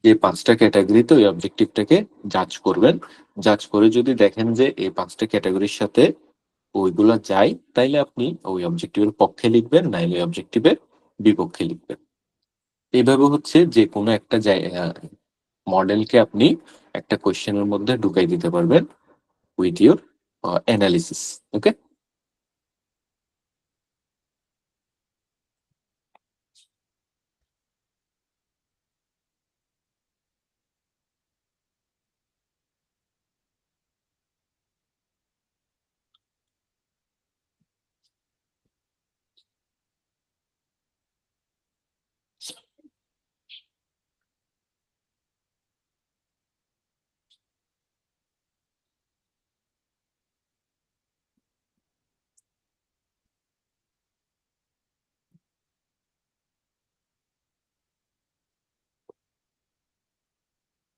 এই পাঁচটা ক্যাটাগরিতে ওই অবজেক্টিভটাকে জাজ করবেন, জাজ করে যদি দেখেন যে এই পাঁচটা ক্যাটাগরির সাথে ওইগুলা যায়, তাইলে আপনি ওই অবজেক্টিভের পক্ষে লিখবেন, নাইলে ওই অবজেক্টিভের বিপক্ষে লিখবেন। এইভাবে হচ্ছে যে কোনো একটা মডেলকে আপনি একটা কোয়েশ্চেনের মধ্যে ঢুকাই দিতে পারবেন উইথ ইউর অ্যানালিসিস। ওকে,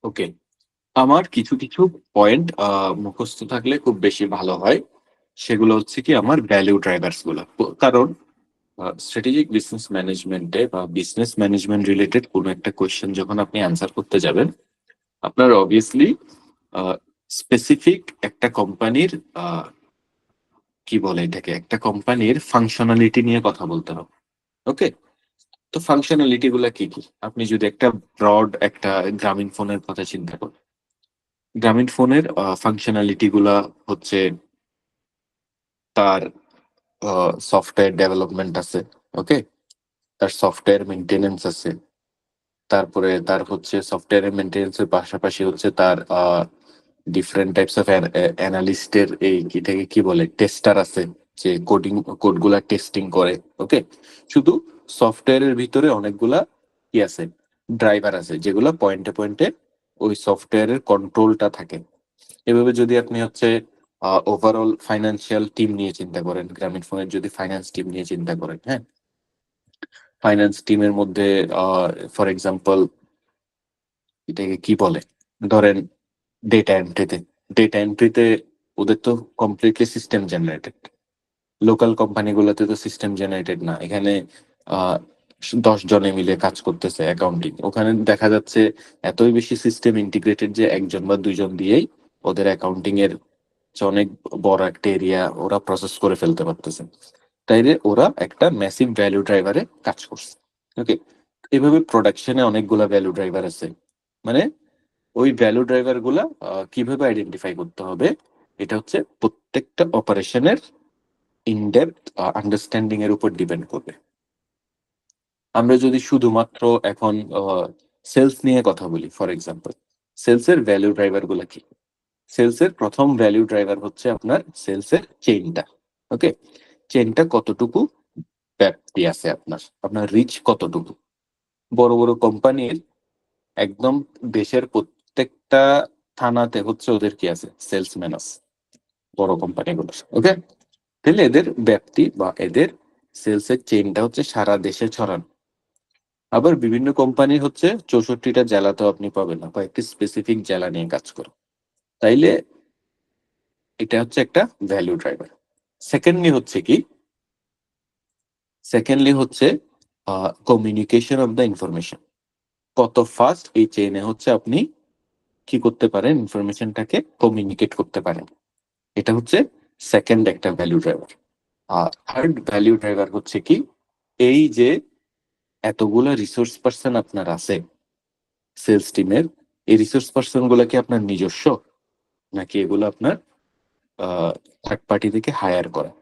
ওকে, আমার কিছু কিছু পয়েন্ট মুখস্থ থাকলে খুব বেশি ভালো হয়। সেগুলো হচ্ছে কি আমার ভ্যালু ড্রাইভার্স গুলো, কারণ স্ট্র্যাটেজিক বিজনেস ম্যানেজমেন্টে বা বিজনেস ম্যানেজমেন্ট রিলেটেড কোনো একটা কোয়েশ্চেন যখন আপনি অ্যান্সার করতে যাবেন, আপনার অবভিয়াসলি স্পেসিফিক একটা কোম্পানির কি বলে এটাকে, একটা কোম্পানির ফাংশনালিটি নিয়ে কথা বলতে হবে। ওকে, তো ফাংশনালিটি গুলা কি কি, আপনি যদি একটা ব্রড একটা গ্রামীণ ফোনের কথা চিন্তা করেন, গ্রামীণ ফোনের ফাংশনালিটি গুলা হচ্ছে তার সফটওয়্যার ডেভেলপমেন্ট আছে, ওকে, তার সফটওয়্যার মেনটেনেন্স আছে, তারপরে তার হচ্ছে সফটওয়্যারের মেনটেনেন্সের পাশাপাশি হচ্ছে তার ডিফারেন্ট টাইপস অফ অ্যানালিস্টের এই এটাকে কি বলে টেস্টার আছে, যে কোডগুলা টেস্টিং করে। ওকে, শুধু সফটওয়্যারের ভিতরে অনেকগুলা কি আছে, ড্রাইভার আছে, যেগুলো পয়েন্টে পয়েন্টে ওই সফটওয়্যারের কন্ট্রোলটা থাকে। এভাবে যদি আপনি হচ্ছে ওভারঅল ফাইন্যান্সিয়াল টিম নিয়ে চিন্তা করেন, গ্রামীণ ফোনের যদি ফাইন্যান্স টিম নিয়ে চিন্তা করেন, হ্যাঁ, ফাইন্যান্স টিমের মধ্যে ফর এক্সাম্পল এটাকে কি বলে, ধরেন ডেটা এন্ট্রিতে ওদের তো কমপ্লিটলি সিস্টেম জেনারেটেড, লোকাল কোম্পানিগুলোতে তো সিস্টেম জেনারেটেড না, এখানে 10 জনে মিলে কাজ করতেছে অ্যাকাউন্টিং, ওখানে দেখা যাচ্ছে এতই বেশি সিস্টেম ইন্টিগ্রেটেড যে 1 জন বা 2 জন দিয়েই ওদের অ্যাকাউন্টিং এর যে অনেক বড় একটা এরিয়া ওরা প্রসেস করে ফেলতে পারতেছে, তাইলে ওরা একটা ম্যাসিভ ভ্যালু ড্রাইভারে কাজ করছে। ওকে, এভাবে প্রোডাকশনে অনেকগুলা ভ্যালু ড্রাইভার আছে, মানে ওই ভ্যালু ড্রাইভার গুলা কিভাবে আইডেন্টিফাই করতে হবে, এটা হচ্ছে প্রত্যেকটা অপারেশনের ইনডেপথ আন্ডারস্ট্যান্ডিং এর উপর ডিপেন্ড করবে। আমরা যদি শুধুমাত্র এখন সেলস নিয়ে কথা বলি, ফর এক্সাম্পল সেলস এর ভ্যালু ড্রাইভার গুলা কি, সেলস এর প্রথম ভ্যালু ড্রাইভার হচ্ছে আপনার সেলস এর চেইনটা। ওকে, চেইনটা কতটুকু ব্যাপ্তি আছে, আপনার আপনার রিচ কতটুকু। বড় বড় কোম্পানির একদম দেশের প্রত্যেকটা থানাতে হচ্ছে ওদের কি আছে, সেলসম্যান আছে বড় কোম্পানিগুলো। ওকে, তাহলে এদের ব্যাপ্তি বা এদের সেলস এর চেইনটা হচ্ছে সারা দেশে ছড়ানো। আবার বিভিন্ন কোম্পানি হচ্ছে 64টা জেলাতেও আপনি পাবেন না, কয়েকটি স্পেসিফিক জেলা নিয়ে কাজ করো, তাইলে এটা হচ্ছে একটা ভ্যালু ড্রাইভার। সেকেন্ডলি হচ্ছে কি, সেকেন্ডলি হচ্ছে কমিউনিকেশন অফ দ্য ইনফরমেশন, কত ফাস্ট এই চেইনে হচ্ছে আপনি কি করতে পারেন, ইনফরমেশনটাকে কমিউনিকেট করতে পারেন। এটা হচ্ছে সেকেন্ড একটা ভ্যালু ড্রাইভার। আর থার্ড ভ্যালু ড্রাইভার হচ্ছে কি, এই যে এতগুলা রিসোর্স পার্সন আপনার আছে সেলস টিমের, এই রিসোর্স পার্সন গুলা কি আপনার নিজস্ব, নাকি এগুলো আপনার থার্ড পার্টি থেকে হায়ার করা?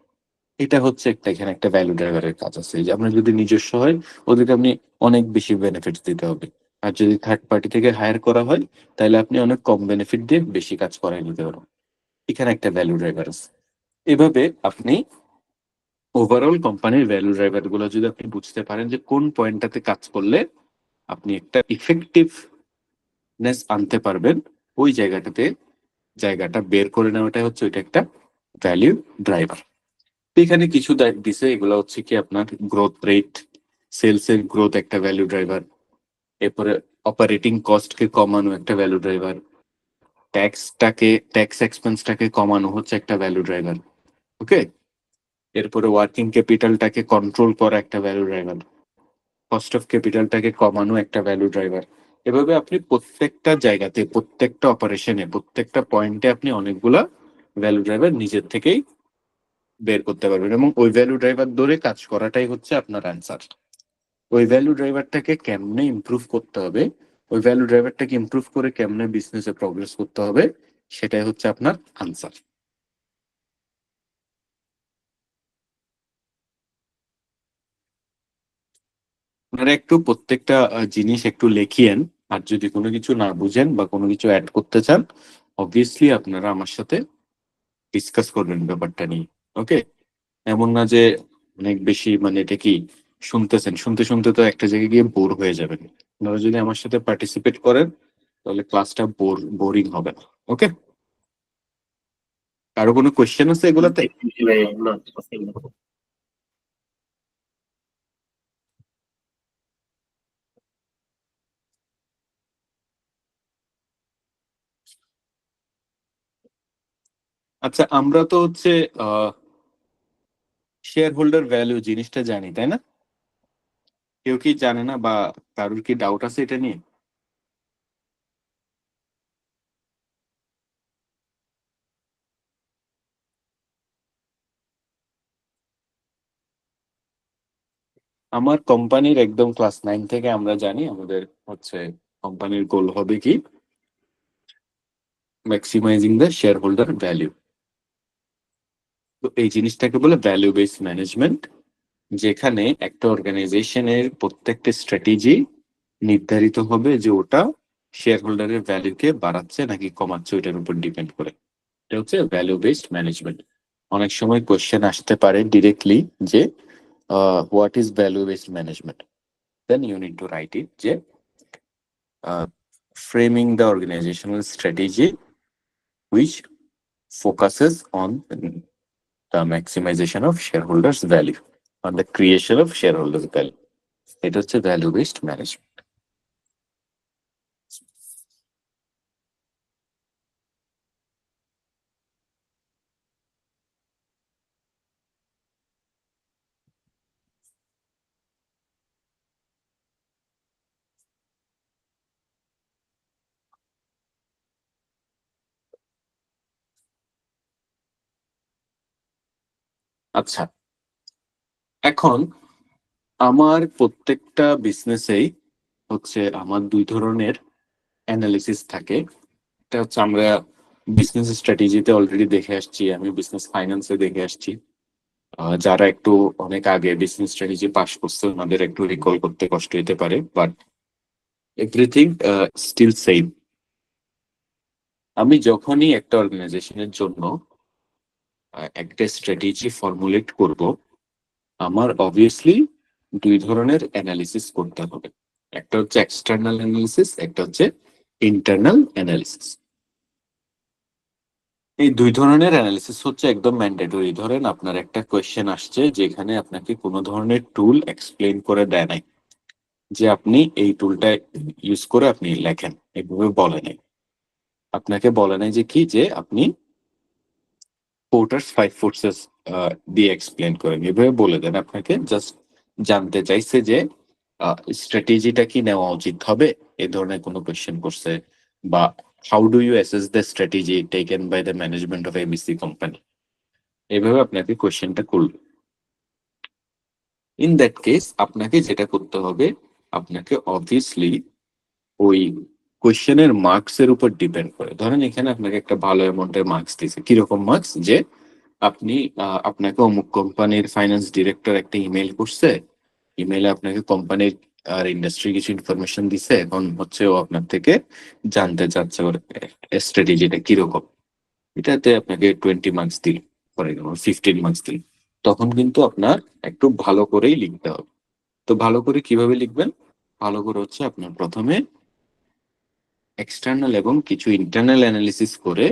এটা হচ্ছে একটা, এখানে একটা ভ্যালু ড্রাইভারের কাজ আছে। যে আপনার যদি নিজস্ব হয়, ওদেরকে আপনি অনেক বেশি বেনিফিট দিতে হবে। আর যদি থার্ড পার্টি থেকে হায়ার করা হয়, তাহলে আপনি অনেক কম বেনিফিট দিয়ে বেশি কাজ করাই নিতে পারবেন। এখানে একটা ভ্যালু ড্রাইভার আছে। এভাবে আপনি ওভারঅল কোম্পানির ভ্যালু ড্রাইভার গুলো যদি আপনি বুঝতে পারেন যে কোন পয়েন্টটাতে কাজ করলে আপনি একটা ইফেক্টিভনেস আনতে পারবেন, ওই জায়গাটা বের করে নেওয়াটাই হচ্ছে ওইটা একটা ভ্যালু ড্রাইভার। এখানে কিছু দিছে, এগুলো হচ্ছে কি আপনার গ্রোথ রেট, সেলস এর গ্রোথ একটা ভ্যালু ড্রাইভার, এরপরে অপারেটিং কস্টকে কমানো একটা ভ্যালু ড্রাইভার, ট্যাক্স এক্সপেন্সটাকে কমানো হচ্ছে একটা ভ্যালু ড্রাইভার। ওকে, এরপরে ওয়ার্কিং ক্যাপিটালটাকে কন্ট্রোল করা একটা ভ্যালু ড্রাইভার, কস্ট অফ ক্যাপিটালটাকে কমানো একটা ভ্যালু ড্রাইভার। এভাবে আপনি প্রত্যেকটা জায়গাতে, প্রত্যেকটা অপারেশনে, প্রত্যেকটা পয়েন্টে আপনি অনেকগুলা ভ্যালু ড্রাইভার নিজের থেকেই বের করতে পারবেন, এবং ওই ভ্যালু ড্রাইভার ধরে কাজ করাটাই হচ্ছে আপনার অ্যান্সার। ওই ভ্যালু ড্রাইভারটাকে কেমনে ইমপ্রুভ করতে হবে, ওই ভ্যালু ড্রাইভারটাকে ইমপ্রুভ করে কেমনে বিজনেসে প্রগ্রেস করতে হবে, সেটাই হচ্ছে আপনার আনসার। আপনারা একটু প্রত্যেকটা জিনিস একটু লেখিয়েন, আর যদি কোনো কিছু না বুঝেন বা কোনো কিছু অ্যাড করতে চান, অবভিয়াসলি আপনারা আমার সাথে ডিসকাস করবেন ব্যাপারটা নিয়ে। ওকে, এমন না যে অনেক বেশি মানে এটা কি শুনতেছেন, শুনতে শুনতে তো একটা জায়গায় গিয়ে বোর হয়ে যাবেন। আপনারা যদি আমার সাথে পার্টিসিপেট করেন, তাহলে ক্লাসটা বোরিং হবে না। ওকে, কারো কোনো কোয়েশ্চেন আছে এগুলাতে? না, আচ্ছা, আমরা তো হচ্ছে শেয়ার হোল্ডার ভ্যালু জিনিসটা জানি, তাই না? কেউ কি জানে না, বা কারোর কি ডাউট আছে এটা নিয়ে? আমার কোম্পানির একদম ক্লাস 9 থেকে আমরা জানি আমাদের হচ্ছে কোম্পানির গোল হবে কি, maximising the share holder value. তো এই জিনিসটাকে বলে ভ্যালু বেসড ম্যানেজমেন্ট, যেখানে একটা অর্গানাইজেশনের প্রত্যেকটা স্ট্র্যাটেজি নির্ধারিত হবে যে ওটা শেয়ার হোল্ডারের ভ্যালুকে বাড়াচ্ছে নাকি কমাচ্ছে, ওইটার উপর ডিপেন্ড করে। এটা হচ্ছে ভ্যালু বেসড ম্যানেজমেন্ট। অনেক সময় কোয়েশ্চেন আসতে পারে ডিরেক্টলি যে what is value based management, then you need to write it যে framing the organizational strategy which focuses on the maximization of shareholders value, on the creation of shareholders value. এটা হচ্ছে ভ্যালু বেসড ম্যানেজমেন্ট। আচ্ছা, এখন আমার প্রত্যেকটা বিজনেসেই হচ্ছে আমার দুই ধরনের অ্যানালিসিস থাকে। এটা হচ্ছে আমরা বিজনেস স্ট্র্যাটেজিতে অলরেডি দেখে আসছি, আমি বিজনেস ফাইন্যান্সে দেখে আসছি। যারা একটু অনেক আগে বিজনেস স্ট্র্যাটেজি পাস করছে ওনাদের একটু রিকল করতে কষ্ট হতে পারে, বাট এভরিথিং স্টিল সেম। আমি যখনই একটা অর্গানাইজেশনের জন্য একটা স্ট্র্যাটেজি ফর্মুলেট করব, আমার অবভিয়াসলি দুই ধরনের অ্যানালিসিস করতে হবে। একটা হচ্ছে এক্সটার্নাল অ্যানালিসিস, একটা হচ্ছে ইন্টারনাল অ্যানালিসিস। এই দুই ধরনের অ্যানালিসিস হচ্ছে একদম ম্যান্ডেটরি। ধরেন আপনার একটা কোয়েশ্চেন আসছে যেখানে আপনাকে কোনো ধরনের টুল এক্সপ্লেন করে দেয় নাই, যে আপনি এই টুলটা ইউজ করে আপনি লেখেন, এভাবে বলে নাই। আপনাকে বলে নাই যে কি, যে আপনি পোর্টারস 5 ফোর্সেস দিয়ে এক্সপ্লেন করেন, এভাবে বলে দেন আপনাকে। জাস্ট জানতে চাইছে যে স্ট্র্যাটেজিটা কি নেওয়া উচিত হবে, এই ধরনের কোনো কোয়েশ্চেন করছে, বা how do you assess the strategy taken by the management of ABC company, এভাবে আপনাকে কোয়েশ্চেনটা করলো। ইন দ্যাট কেস আপনাকে যেটা করতে হবে, আপনাকে অবভিয়াসলি ওই কোয়েশ্চেনের মার্কস এর উপর ডিপেন্ড করে। ধরেন এখানে আপনাকে একটা ভালো অ্যামাউন্টের মার্কস দিয়েছে, কিরকম মার্কস, যে আপনি আপনাকে অমুক কোম্পানির ফাইন্যান্স ডিরেক্টর একটা ইমেল করছে, ইমেলে আপনাকে কোম্পানির আর ইন্ডাস্ট্রি কিছু ইনফরমেশন দিছে, এখন হচ্ছে ও আপনার থেকে জানতে চাচ্ছে ওর স্ট্র্যাটেজিটা কিরকম, এটাতে আপনাকে 20 মার্কস দিল, ফর এক্সাম্পল 15 মার্কস দিল, তখন কিন্তু আপনার একটু ভালো করেই লিখতে হবে। তো ভালো করে কিভাবে লিখবেন? ভালো করে হচ্ছে আপনার প্রথমে এক্সটার্নাল এবং কিছু ইন্টারনাল অ্যানালিসিস করে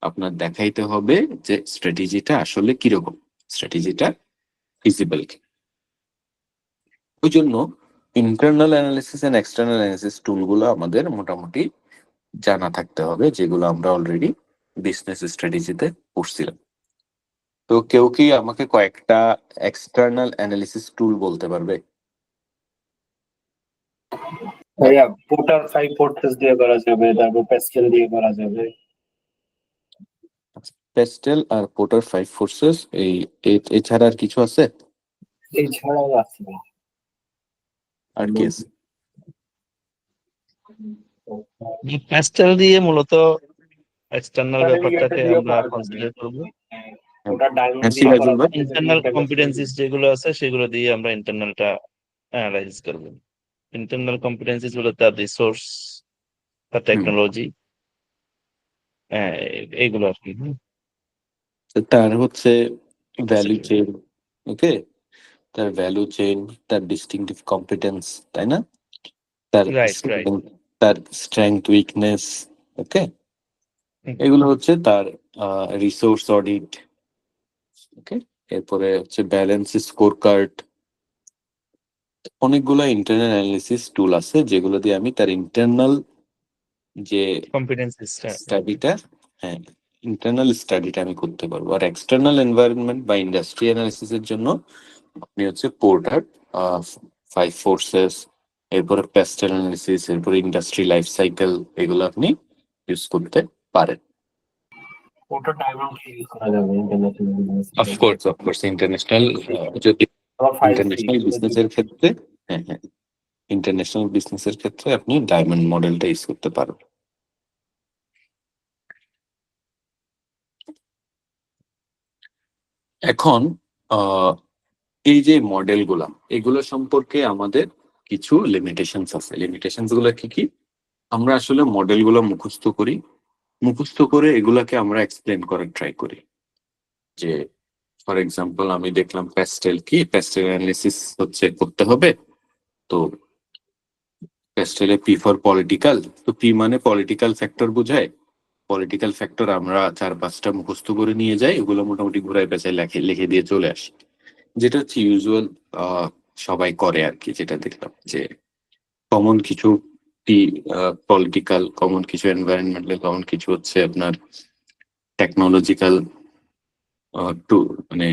আপনার দেখাইতে হবে যে স্ট্র্যাটেজিটা আসলে কিরকম, স্ট্র্যাটেজিটা ফিজিবল কি। ওই জন্য internal analysis and external analysis টুলগুলো আমাদের মোটামুটি জানা থাকতে হবে, যেগুলো আমরা অলরেডি বিজনেস স্ট্র্যাটেজিতে পড়ছিলাম। তো কেউ কি আমাকে কয়েকটা এক্সটার্নাল অ্যানালিসিস টুল বলতে পারবে? ভাইয়া পোর্টার 5 ফোর্ট্রেস দিয়ে করা যাবে, তারপর প্যাস্কেল দিয়ে করা যাবে। পেস্টেল আর পোর্টার 5 ফোর্সেস, এছাড়া আর কিছু আছে? এছাড়াও আছে আর কি আছে? প্যাস্টেল দিয়ে মূলত এক্সটার্নাল ব্যাপারটাকে আমরা কনসিডার করব। ওটা ডায়মন্ড হ্যাঁ, দিয়ে সিরাজুল করা ভাই। যাবে। ইন্টারনাল কম্পিটেন্সিস যেগুলো আছে সেগুলো দিয়ে আমরা ইন্টারনালটা অ্যানালাইজ করব। ইন্টারনাল কম্পিটেন্সিস গুলো তার রিসোর্স, তার টেকনোলজি, এইগুলো আর কি। তো তার হচ্ছে ভ্যালু চেইন, ওকে, তার ভ্যালু চেইন, তার ডিস্টিংটিভ কম্পিটেন্স, তাই না, তার রাইট রাইট। তার স্ট্রেংথ উইকনেস, ওকে, এগুলো হচ্ছে তার রিসোর্স অডিট, ওকে, এরপরে হচ্ছে ব্যালেন্স স্কোর কার্ড। অনেকগুলো ইন্টারনাল অ্যানালিসিস টুল আছে যেগুলো দিয়ে আমি তার ইন্টারনাল যে কম্পিটেন্সিস স্টাডিটা, হ্যাঁ, ইন্টারনাল স্টাডিটা আমি করতে পারবো। আর এক্সটার্নাল এনভায়রনমেন্ট বা ইন্ডাস্ট্রি অ্যানালিসিস এর জন্য আপনি হচ্ছে পোর্টার 5 ফোর্সেস, এরপরে পেস্টেল অ্যানালিসিস, এরপরে ইন্ডাস্ট্রি লাইফ সাইকেল, এগুলো আপনি ইউজ করতে পারেন। ওটা ডায়মন্ড দিয়ে ইউজ করা যাবে ইন্টারন্যাশনাল। অফকোর্স ইন্টারন্যাশনাল, যদি ইন্টারন্যাশনাল বিজনেসের ক্ষেত্রে, হ্যাঁ হ্যাঁ, ইন্টারন্যাশনাল বিজনেসের ক্ষেত্রে আপনি ডায়মন্ড মডেলটা ইউজ করতে পারবেন। এখন এই যে মডেলগুলা, এগুলো সম্পর্কে আমাদের কিছু লিমিটেশনস আছে। লিমিটেশনস গুলো কি কি? আমরা আসলে মডেলগুলো মুখস্থ করি, মুখস্থ করে এগুলাকে আমরা এক্সপ্লেন করার ট্রাই করি। যে ফর এক্সাম্পল আমি দেখলাম প্যাস্টেল কি, প্যাস্টেল অ্যানালিসিস হচ্ছে করতে হবে, তো প্যাস্টেলে পি ফর পলিটিক্যাল, তো পি মানে পলিটিক্যাল ফ্যাক্টর বোঝায়। পলিটিক্যাল ফ্যাক্টর আমরা 4-5টা মুখস্থ করে নিয়ে যাই, এগুলো মোটামুটি ঘুরাই পেঁচাই লিখে দিয়ে চলে আসি, যেটা হচ্ছে ইউজুয়াল সবাই করে আর কি। যেটা দেখলাম যে কমন কিছু পলিটিক্যাল, কমন কিছু এনভায়রনমেন্টাল, কমন কিছু হচ্ছে আপনার টেকনোলজিক্যাল, টু মানে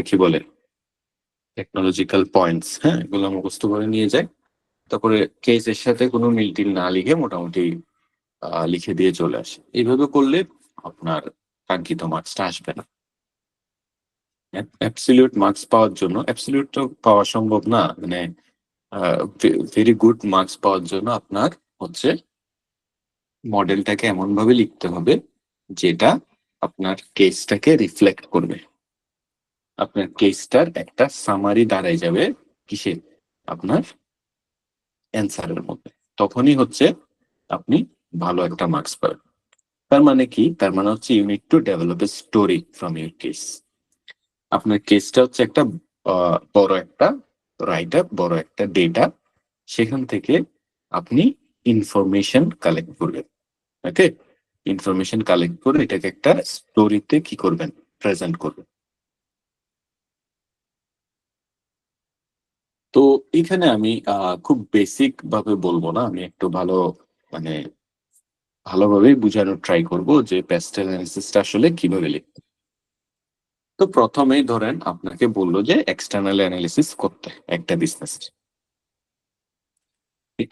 কি বলে টেকনোলজিক্যাল পয়েন্টস, হ্যাঁ, এগুলো মুখস্থ করে নিয়ে যায়। তারপরে কেসের সাথে কোনো মিলটিল না লিখে মোটামুটি লিখে দিয়ে চলে আসে। এইভাবে করলে আপনার কাঙ্ক্ষিত মার্কসটা আসবে না। অ্যাবসলিউট মার্কস পাওয়ার জন্য, অ্যাবসলিউট তো পাওয়া সম্ভব না, মানে ভেরি গুড মার্কস পাওয়ার জন্য আপনার হচ্ছে মডেলটাকে এমন ভাবে লিখতে হবে যেটা আপনার কেসটাকে রিফ্লেক্ট করবে। আপনার কেসটার একটা সামারি দাঁড়ায় যাবে কিসে? আপনার অ্যান্সারের মধ্যে। তখনই হচ্ছে আপনি ভালো একটা মার্কস পাবেন। তার মানে কি? তার মানে হচ্ছে you need to develop a story from your case. আপনার কেসটা হচ্ছে একটা বড় একটা রাইট আপ, বড় একটা ডেটা, সেখান থেকে আপনি ইনফরমেশন কালেক্ট করবেন, ওকে, ইনফরমেশন কালেক্ট করে এটাকে একটা স্টোরিতে কি করবেন? প্রেজেন্ট করবেন। তো এখানে আমি খুব বেসিক ভাবে বলবো না, আমি একটু মানে ভালোভাবেই বোঝানোর ট্রাই করব যে প্যাস্টেল অ্যানালিসিসটা আসলে কিভাবে লিখতে। তো তো প্রথমেই ধরেন আপনাকে বললো যে এক্সটার্নাল অ্যানালিসিস করতে একটা বিজনেস।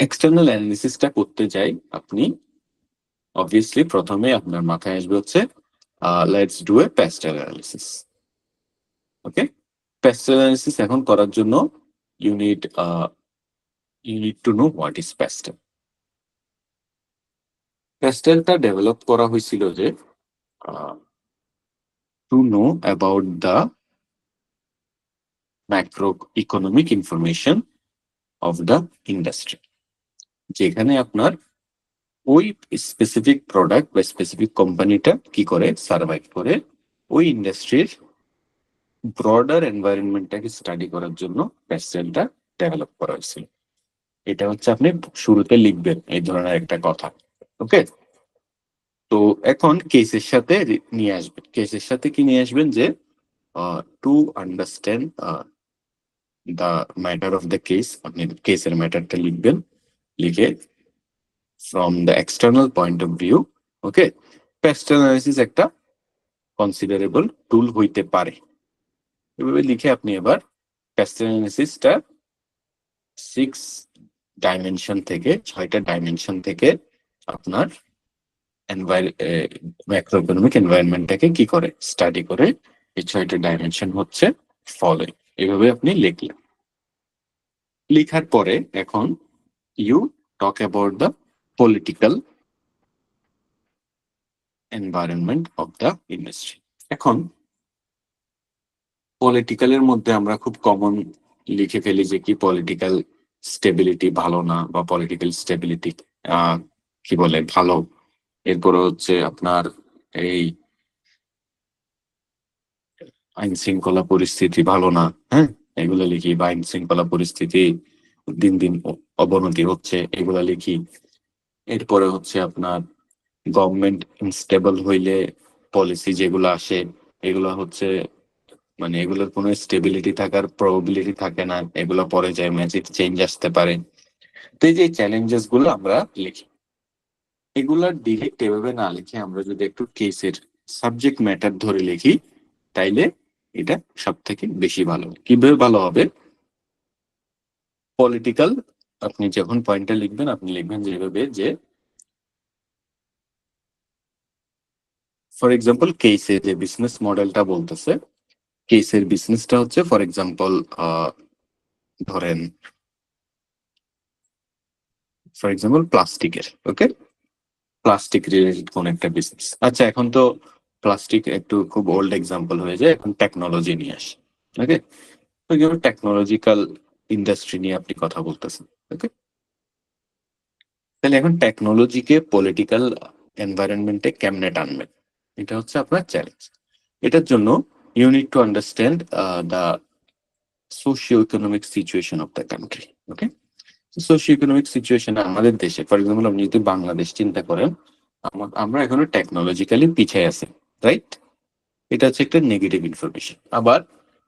এক্সটার্নাল অ্যানালিসিসটা করতে যাই আপনি অবভিয়াসলি প্রথমে আপনার মাথায় আসবে হচ্ছে let's do a PESTEL analysis. Okay, PESTEL analysis এখন করার জন্য you need to know what is PESTEL. পেস্টালটা ডেভেলপ করা হয়েছিল যে to know about the macro economic information of the industry, যেখানে আপনার ওই স্পেসিফিক প্রোডাক্ট বা স্পেসিফিক কোম্পানিটা কি করে সার্ভাইভ করে, ওই ইন্ডাস্ট্রির ব্রডার এনভায়রনমেন্টটাকে স্টাডি করার জন্য পেস্টেলটা ডেভেলপ করা হয়েছিল। এটা হচ্ছে আপনি শুরুতে লিখবেন এই ধরনের একটা কথা। ওকে, তো এখন কেসের সাথে নিয়ে আসবেন। কেসের সাথে কি নিয়ে আসবেন যে two understand the matter of the case, আপনি কেসের ম্যাটারটা লিখবেন, লিখে from the external point of view. Okay, pastel analysis একটা কনসিডারেবল টুল হইতে পারে। এভাবে লিখে আপনি এবার পেস্টেল অ্যানালিসিসটা 6টা ডাইমেনশন থেকে আপনার ম্যাক্রো ইকোনমিক এনভায়রনমেন্টটাকে কি করে স্টাডি করে, এই 6টা ডাইমেনশন হচ্ছে ফলোইং। এভাবে আপনি লিখলেন। লিখার পরে এখন you talk about the political environment of the industry. এখন পলিটিক্যালের মধ্যে আমরা খুব কমন লিখে ফেলি যে কি পলিটিক্যাল স্টেবিলিটি ভালো না, বা পলিটিক্যাল স্টেবিলিটি কি বলে ভালো। এরপরে হচ্ছে আপনার এই আইন শৃঙ্খলা পরিস্থিতি ভালো না, হ্যাঁ, এগুলো লিখি। বা আইন শৃঙ্খলা পরিস্থিতি দিন দিন অবনতি হচ্ছে, এগুলা লিখি। এরপরে হচ্ছে আপনার গভর্নমেন্ট ইনস্টেবল হইলে পলিসি যেগুলো আসে এগুলো হচ্ছে মানে এগুলোর কোনো স্টেবিলিটি থাকার প্রবাবিলিটি থাকে না, এগুলো পরে যায় ম্যাজিক চেঞ্জ আসতে পারে। তো এই যে চ্যালেঞ্জেস গুলো আমরা লিখি, এগুলার ডিরেক্ট এভাবে না লিখে আমরা যদি একটু কেসের সাবজেক্ট ম্যাটার ধরে লিখি তাইলে এটা সব থেকে বেশি ভালো। কিভাবে ভালো হবে? পলিটিক্যাল, আপনি যখন পয়েন্টটা লিখবেন আপনি লিখবেন যেভাবে যে ফর এক্সাম্পল কেসে যে বিজনেস মডেলটা বলতেছে, কেসের বিজনেসটা হচ্ছে ফর এক্সাম্পল ধরেন ফর এক্সাম্পল প্লাস্টিকের। ওকে, প্লাস্টিক রিলেটেড কোন একটা বিজনেস। আচ্ছা, এখন তো প্লাস্টিক একটু খুব ওল্ড এক্সাম্পল হয়ে যায়, এখন টেকনোলজি নিয়ে আসে। ওকে, টেকনোলজিক্যাল ইন্ডাস্ট্রি নিয়ে আপনি কথা বলতেছেন। ওকে, তাহলে এখন টেকনোলজিকে পলিটিক্যাল এনভায়রনমেন্টে কেমনে টানবেন, এটা হচ্ছে আপনার চ্যালেঞ্জ। এটার জন্য you need to understand the socio economic situation of the country. Okay, socio economic situation আমাদের দেশে ফর এক্সাম্পল আপনি যদি বাংলাদেশ চিন্তা করেন, আমরা এখনো টেকনোলজিক্যালি পিছিয়ে আছি, রাইট? এটা হচ্ছে একটা নেগেটিভ ইনফরমেশন। আবার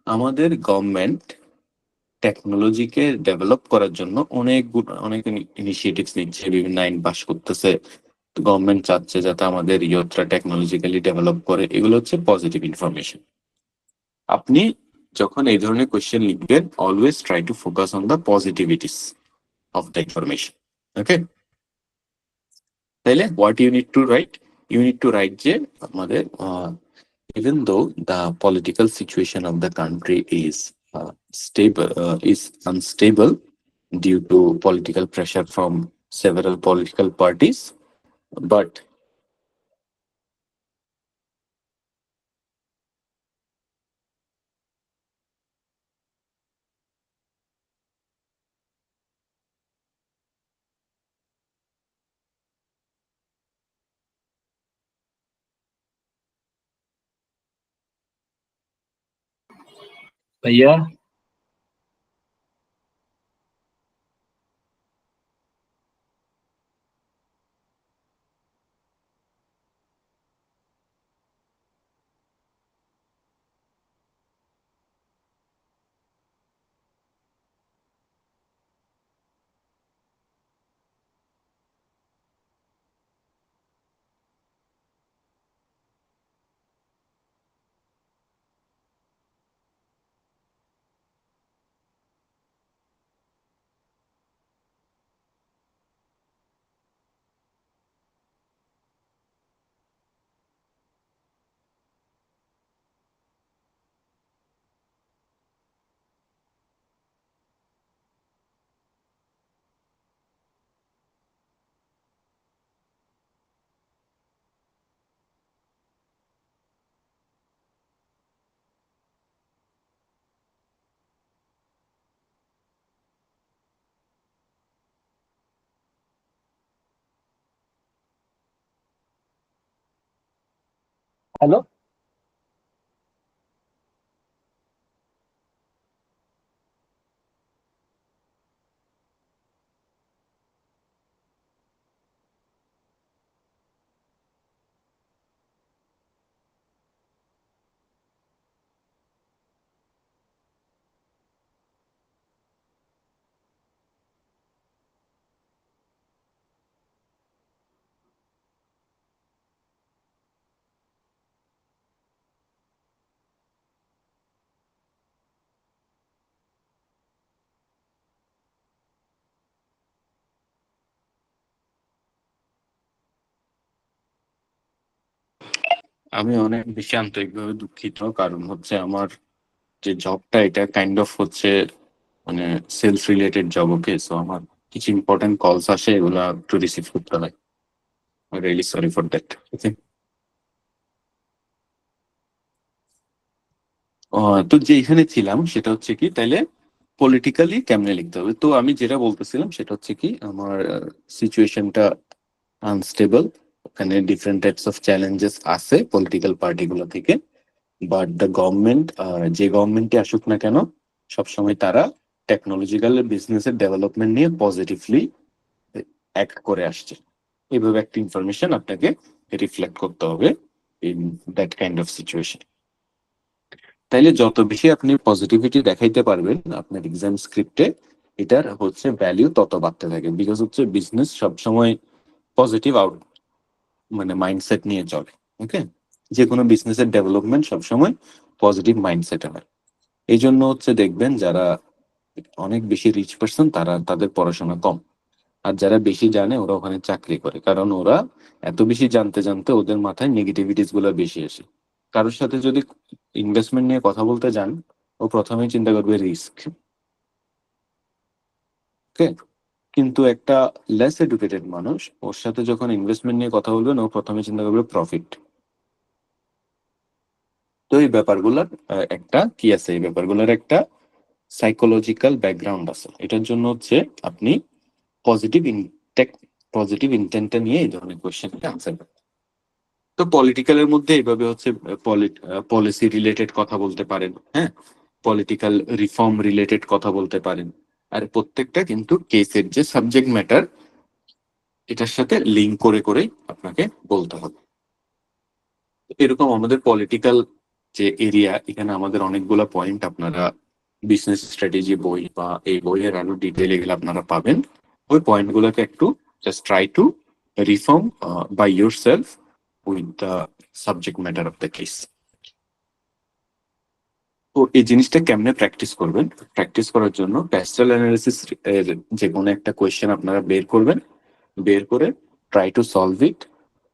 আমাদের গভর্নমেন্ট টেকনোলজিকে ডেভেলপ করার জন্য অনেক ইনিশিয়েটিভস নিচ্ছে, বিভিন্ন আইন পাস করতেছে। গভর্নমেন্ট চাচ্ছে যাতে আমাদের ইয়ুথরা টেকনোলজিক্যালি ডেভেলপ করে, এগুলো হচ্ছে পজিটিভ ইনফরমেশন। আপনি যখন এই ধরনের কোয়েশ্চেন লিখবেন always try to focus on the positivities of the information. Okay, তাইলে what you need to write, you need to write যে আমাদের even though the political situation of the country is is unstable due to political pressure from several political parties, but ভাইয়া হ্যালো, আমি অনেক বেশি আন্তরিকভাবে দুঃখিত, কারণ হচ্ছে আমার যে জবটা এটা কাইন্ড অফ হচ্ছে মানে সেলস রিলেটেড জব। ওকে, সো আমার কিছু ইম্পর্টেন্ট কলস আসে, এগুলো একটু রিসিভ করতে হয়। Really sorry for that. Okay, তো যেখানে ছিলাম সেটা হচ্ছে কি, তাইলে পলিটিক্যালি কেমনে লিখতে হবে। তো আমি যেটা বলতেছিলাম সেটা হচ্ছে কি, আমার সিচুয়েশনটা আনস্টেবল, ওখানে ডিফারেন্ট টাইপস অফ চ্যালেঞ্জেস আছে পলিটিক্যাল পার্টিগুলো থেকে। বাট দ্য গভর্নমেন্ট, যে গভর্নমেন্টে আসুক না কেন, সবসময় তারা টেকনোলজিক্যাল বিজনেসের ডেভেলপমেন্ট নিয়ে পজিটিভলি অ্যাক্ট করে আসছে। এইভাবে একটা ইনফরমেশন আপনাকে রিফ্লেক্ট করতে হবে in that kind of situation. তাইলে যত বেশি আপনি পজিটিভিটি দেখাইতে পারবেন আপনার এক্সাম স্ক্রিপ্টে, এটার হচ্ছে ভ্যালিউ তত বাড়তে থাকে। বিকজ হচ্ছে বিজনেস সবসময় পজিটিভ আউট মানে মাইন্ডসেট নিয়ে চলে। ওকে, যে কোনো বিজনেসের ডেভেলপমেন্ট সবসময় পজিটিভ মাইন্ডসেটে হয়। এই জন্য হচ্ছে দেখবেন যারা অনেক বেশি রিচ পার্সন তারা তাদের পড়াশোনা কম, আর যারা বেশি জানে ওরা ওখানে চাকরি করে, কারণ ওরা এত বেশি জানতে জানতে ওদের মাথায় নেগেটিভিটিস গুলো বেশি আসে। কারোর সাথে যদি ইনভেস্টমেন্ট নিয়ে কথা বলতে যান, ও প্রথমেই চিন্তা করবে রিস্ক। ওকে, কিন্তু একটা লেস এডুকেটেড মানুষ ওর সাথে যখন ইনভেস্টমেন্ট নিয়ে কথা বলবেন, ও প্রথমে চিন্তা করবে প্রফিট। তো এই ব্যাপারগুলোর একটা কি আছে, এই ব্যাপারগুলোর একটা সাইকোলজিক্যাল ব্যাকগ্রাউন্ড আছে। এটার জন্য হচ্ছে আপনি পজিটিভ ইনটেক পজিটিভ ইন্টেন্টটা নিয়ে এই ধরনের কোয়েশ্চেনকে আনসার করেন। তো পলিটিক্যালের মধ্যে এইভাবে হচ্ছে পলিসি রিলেটেড কথা বলতে পারেন, হ্যাঁ, পলিটিক্যাল রিফর্ম রিলেটেড কথা বলতে পারেন। আর প্রত্যেকটা কিন্তু কেসের যে সাবজেক্ট ম্যাটার এটার সাথে লিঙ্ক করে করেই আপনাকে বলতে হবে। এরকম আমাদের পলিটিক্যাল যে এরিয়া, এখানে আমাদের অনেকগুলো পয়েন্ট আপনারা বিজনেস স্ট্র্যাটেজি বই বা এই বইয়ের আরো ডিটেল এগুলো আপনারা পাবেন। ওই পয়েন্টগুলোকে একটু just try to reform by yourself with the subject matter of the case. তো এই জিনিসটা কেমনে প্র্যাকটিস করবেন, প্র্যাকটিস করার জন্য প্যাস্টেল অ্যানালিসিস এর যে কোনো একটা কোয়েশ্চেন আপনারা বের করবেন, বের করে try to solve it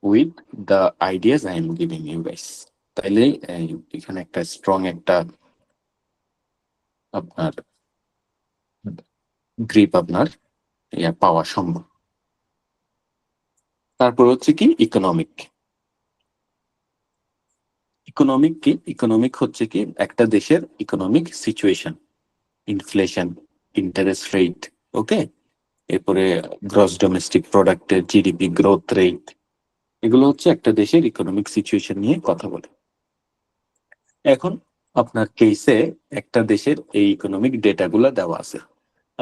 with the ideas I am giving you guys. তাইলে এখানে একটা স্ট্রং একটা আপনার গ্রিপ আপনার পাওয়া সম্ভব। তারপর হচ্ছে কি ইকোনমিক। ইকোনমিক কি, ইকোনমিক হচ্ছে কি একটা দেশের economic situation, inflation, interest rate, okay, এরপরে গ্রস ডোমেস্টিক প্রোডাক্টের জিডিপি গ্রোথ রেট, এগুলো হচ্ছে একটা দেশের ইকোনমিক সিচুয়েশন নিয়ে কথা বলে। এখন আপনার কেসে একটা দেশের এই ইকোনমিক ডেটাগুলো দেওয়া আছে,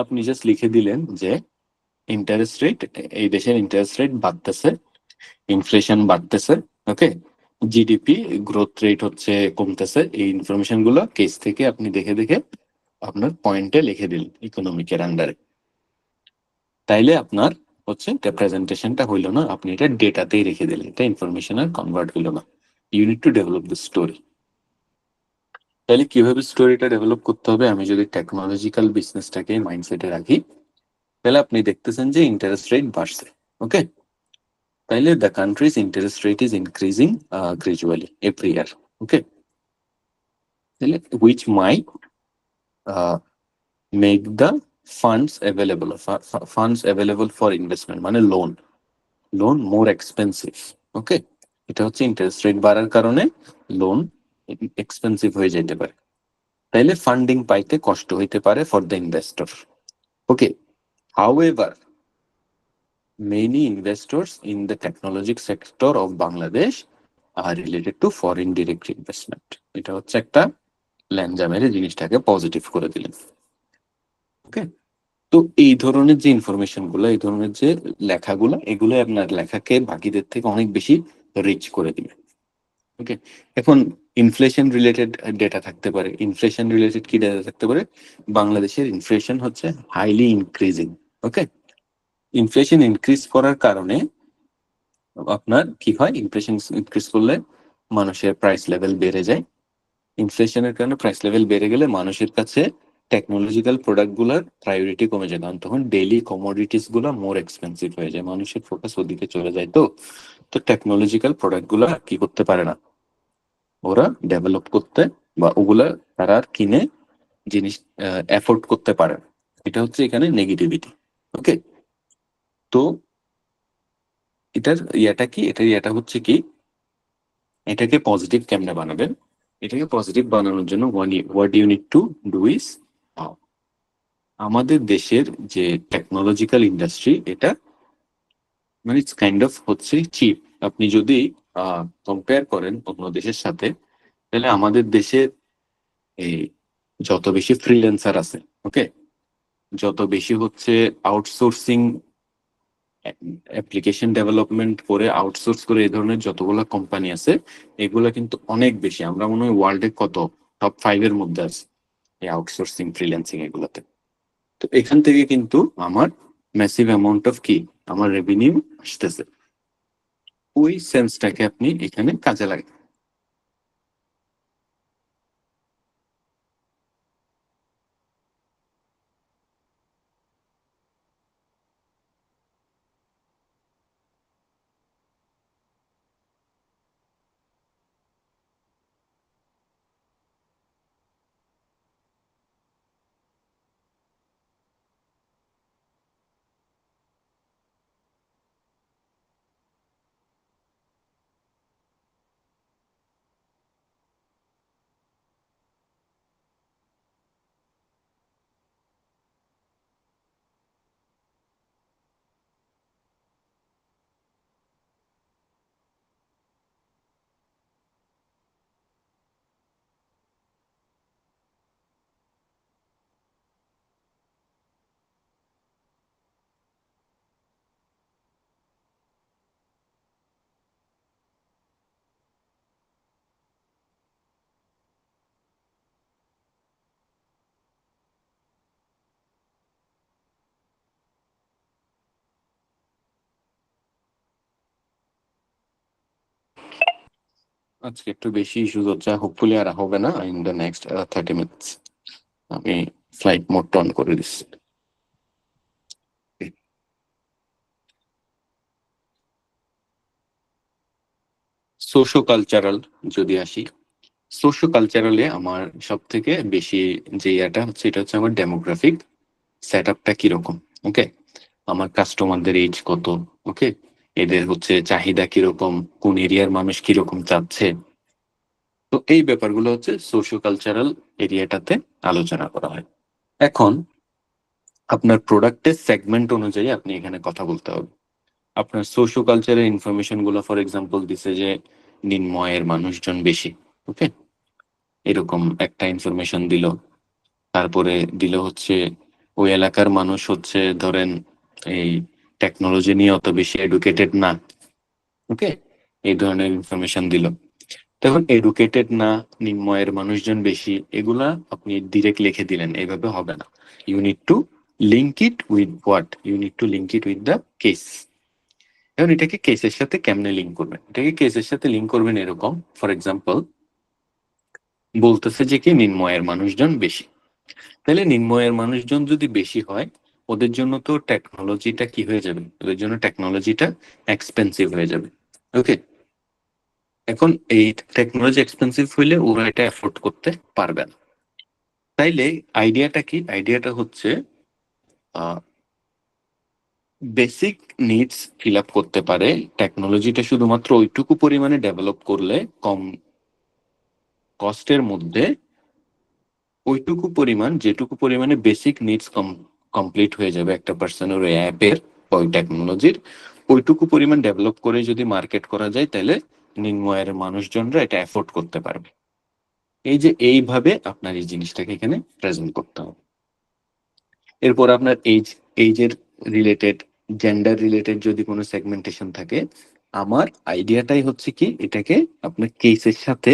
আপনি জাস্ট লিখে দিলেন যে ইন্টারেস্ট রেট, এই দেশের ইন্টারেস্ট রেট বাড়তেছে, ইনফ্লেশন বাড়তেছে, ওকে, জিডিপি গ্রোথ রেট হচ্ছে কমতেছে। এই ইনফরমেশন গুলো কেস থেকে আপনি দেখে দেখে আপনার পয়েন্টে লিখে দিলেন ইকোনমিকের আন্ডারে। তাইলে আপনার হচ্ছে প্রেজেন্টেশনটা হইলো না, আপনি এটা ডেটাতেই রেখে দিলেন, এটা ইনফরমেশন আর কনভার্ট হইলো না। You need to develop the story. তাহলে কিভাবে স্টোরিটা ডেভেলপ করতে হবে, আমি যদি টেকনোলজিক্যাল বিজনেসটাকে মাইন্ডসেটে রাখি, তাহলে আপনি দেখতেছেন যে ইন্টারেস্ট রেট বাড়ছে। ওকে, তাইলে the country's interest rate is increasing gradually every year. Okay, তাহলে which might make the funds available for investment, মানে লোন মোর এক্সপেন্সিভ। ওকে, এটা হচ্ছে ইন্টারেস্ট রেট বাড়ার কারণে লোন এক্সপেন্সিভ হয়ে যেতে পারে, তাইলে ফান্ডিং পাইতে কষ্ট হইতে পারে for the investor. Okay, however many investors in the technology sector of Bangladesh related to foreign direct investment. এটা হচ্ছে একটা ল্যাঞ্জা মেরে জিনিসটাকে পজিটিভ করে দিলেন। ওকে, তো এই ধরনের যে ইনফরমেশন গুলো, এই ধরনের যে লেখাগুলো, এগুলো আপনার লেখাকে বাকিদের থেকে অনেক বেশি রিচ করে দিবে। ওকে, এখন ইনফ্লেশন রিলেটেড ডেটা থাকতে পারে। ইনফ্লেশন রিলেটেড কি ডেটা থাকতে পারে? বাংলাদেশের ইনফ্লেশন হচ্ছে হাইলি ইনক্রিজিং। ওকে, ইনফ্লেশন ইনক্রিজ করার কারণে আপনার কি হয়? ইনফ্লেশন ইনক্রিজ করলে মানুষের প্রাইস লেভেল বেড়ে যায়। ইনফ্লেশনের কারণে প্রাইস লেভেল বেড়ে গেলে মানুষের কাছে টেকনোলজিক্যাল প্রোডাক্ট গুলার প্রায়োরিটি কমে যায়, কারণ তখন ডেইলি কমোডিটিস গুলো মোর এক্সপেন্সিভ হয়ে যায়, মানুষের ফোকাস ওদিকে চলে যায়। তো টেকনোলজিক্যাল প্রোডাক্ট গুলা কি করতে পারে না ওরা ডেভেলপ করতে, বা ওগুলা তারা আর কিনে জিনিস এফোর্ড করতে পারে না। এটা হচ্ছে এখানে নেগেটিভিটি। ওকে, তো এটার ইয়াটা কি? এটার ইয়াটা হচ্ছে কি, এটাকে পজিটিভ কেমনে বানাবেন? এটাকে পজিটিভ বানানোর জন্য what you need to do is, আমাদের দেশের যে টেকনোলজিক্যাল ইন্ডাস্ট্রি, এটা মানে ইটস কাইন্ড অফ হচ্ছে চিপ। আপনি যদি কম্পেয়ার করেন অন্য দেশের সাথে, তাহলে আমাদের দেশে এই যত বেশি ফ্রিল্যান্সার আছে, ওকে, যত বেশি হচ্ছে আউটসোর্সিং অ্যাপ্লিকেশন ডেভেলপমেন্ট করে আউটসোর্স করে এই ধরনের যতগুলো কোম্পানি আছে, এগুলা কিন্তু অনেক বেশি। আমরা মনে হয় ওয়ার্ল্ডে কত টপ 5 এর মধ্যে আছে এই আউটসোর্সিং ফ্রিল্যান্সিং এগুলাতে। তো এখান থেকে কিন্তু আমার ম্যাসিভ অ্যামাউন্ট অফ কি আমার রেভিনিউ আসতেছে। ওই সেন্সটাকে আপনি এখানে কাজে লাগান। আজকে একটু বেশি ইস্যু হচ্ছে, হোপফুলি আর হবে না ইন দ্য নেক্সট 30 মিনিটস। আমি ফ্লাইট মোড অন করে দিচ্ছি। সোশো কালচারাল যদি আসি, সোশো কালচারালে আমার সব থেকে বেশি যে ইয়াটা হচ্ছে, এটা হচ্ছে আমার ডেমোগ্রাফিক সেট আপটা কিরকম। ওকে, আমার কাস্টমারদের এজ কত, ওকে, এদের হচ্ছে চাহিদা কিরকম, কোন এরিয়ার মানুষ কিরকম চাচ্ছে। তো এই ব্যাপারগুলো হচ্ছে সোশিও কালচারাল এরিয়াটাতে আলোচনা করা হয়। এখন আপনার প্রোডাক্টের সেগমেন্ট অনুযায়ী আপনি এখানে কথা বলতে হবে। আপনার সোশিও কালচারের ইনফরমেশন গুলো ফর এক্সাম্পল দিছে যে নিম্নয়ের মানুষজন বেশি, ওকে, এরকম একটা ইনফরমেশন দিল। তারপরে দিল হচ্ছে ওই এলাকার মানুষ হচ্ছে ধরেন এই টেকনোলজি নিয়ে অত বেশি এডুকেটেড না, ওকে, এই ধরনের ইনফরমেশন দিল। তখন এডুকেটেড না, নিম্নয়ের মানুষজন বেশি, এগুলা আপনি ডিরেক্ট লিখে দিলেন, এইভাবে হবে না। You need to link it with what, you need to link it with the case. এখন এটাকে কেসের সাথে কেমনে লিঙ্ক করবেন? এটাকে কেসের সাথে লিঙ্ক করবেন এরকম, ফর এক্সাম্পল বলতেছে যে কি নিম্নয়ের মানুষজন বেশি, তাহলে নিম্নয়ের মানুষজন যদি বেশি হয়, ওদের জন্য তো টেকনোলজিটা কি হয়ে যাবে? ওদের জন্য টেকনোলজিটা এক্সপেন্সিভ হয়ে যাবে। ওকে, এখন এই টেকনোলজি এক্সপেন্সিভ হইলে ওরা এটা অ্যাফোর্ড করতে পারবে না। তাইলে আইডিয়াটা কি? আইডিয়াটা হচ্ছে বেসিক নিডস ফিল আপ করতে পারে। টেকনোলজিটা শুধুমাত্র ওইটুকু পরিমাণে ডেভেলপ করলে, কম কস্টের মধ্যে ওইটুকু পরিমাণ, যেটুকু পরিমাণে বেসিক নিডস কমপ্লিট হয়ে যাবে একটা পার্সনের ওই অ্যাপের ওই টেকনোলজির, ওইটুকু পরিমাণ ডেভেলপ করে যদি মার্কেট করা যায়, তাহলে নিম্ন আয়ের মানুষজনরা এটা অ্যাফোর্ড করতে পারবে। এই যে এইভাবে আপনার এই জিনিসটাকে এখানে প্রেজেন্ট করতে হবে। এরপর আপনার এইজের রিলেটেড, জেন্ডার রিলেটেড যদি কোনো সেগমেন্টেশন থাকে, আমার আইডিয়াটাই হচ্ছে কি এটাকে আপনার কেসের সাথে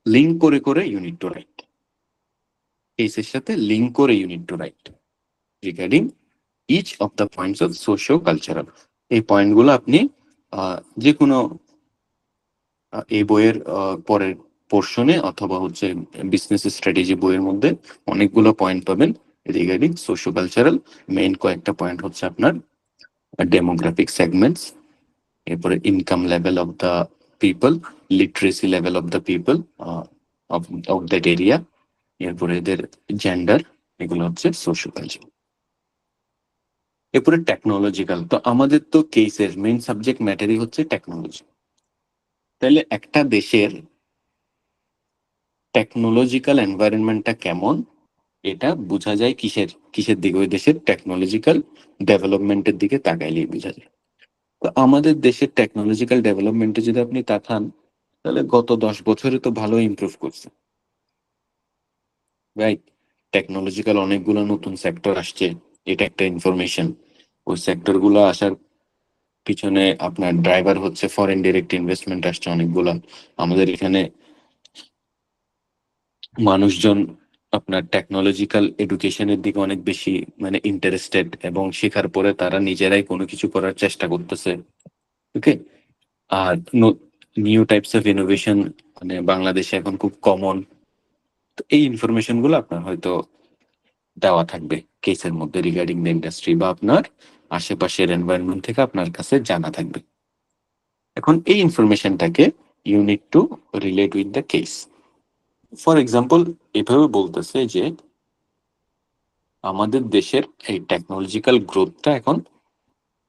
লিঙ্ক করে করে ইউনিট টু রাইট, কেসের সাথে লিঙ্ক করে you need to write regarding each of the points of socio cultural. এই পয়েন্টগুলো আপনি যে কোনো এই বইয়ের পরের পোর্শনে অথবা হচ্ছে বিজনেস স্ট্র্যাটেজি বইয়ের মধ্যে অনেকগুলো পয়েন্ট পাবেন রিগার্ডিং সোশিও কালচারাল। মেইন কয়েকটা পয়েন্ট হচ্ছে আপনার ডেমোগ্রাফিক সেগমেন্টস, এরপরে income level of the people, literacy level of the people of that area, এরপরে এদের জেন্ডার, এগুলো হচ্ছে সোশিও কালচার। এরপরে টেকনোলজিক্যাল, তো আমাদের তো কেসের মেইন সাবজেক্ট ম্যাটারই হচ্ছে টেকনোলজি। তাহলে একটা দেশের টেকনোলজিক্যাল এনভায়রনমেন্টটা কেমন এটা বোঝা যায় কিসের দিকে, ওই দেশের টেকনোলজিক্যাল ডেভেলপমেন্টের দিকে তাকাইলেই বোঝা যায়। তো আমাদের দেশের টেকনোলজিক্যাল ডেভেলপমেন্টে যদি আপনি তাকান, তাহলে গত 10 বছরে তো ভালো ইমপ্রুভ করছে, রাইট? টেকনোলজিক্যাল অনেকগুলো নতুন সেক্টর আসছে, এটা একটা ইনফরমেশন। ওই সেক্টর গুলো আসার পিছনে আপনার ড্রাইভার হচ্ছে ফরেন ডিরেক্ট ইনভেস্টমেন্ট আসছে অনেকগুলা। আমাদের এখানে মানুষজন আপনার টেকনোলজিক্যাল এডুকেশনের দিকে অনেক বেশি মানে ইন্টারেস্টেড, এবং শেখার পরে তারা নিজেরাই কোনো কিছু করার চেষ্টা করতেছে। ওকে, আর নিউ টাইপস অফ ইনোভেশন মানে বাংলাদেশে এখন খুব কমন। তো এই ইনফরমেশন গুলো আপনার হয়তো দেওয়া থাকবে কেসের মধ্যে রিগার্ডিং দ্য ইন্ডাস্ট্রি, বা আপনার আশেপাশের এনভায়রনমেন্ট থেকে আপনার কাছে জানা থাকবে। এখন এই ইনফরমেশনটাকে you need to relate with the case. For example, এভাবে বলতেছে যে আমাদের দেশের এই টেকনোলজিক্যাল গ্রোথটা এখন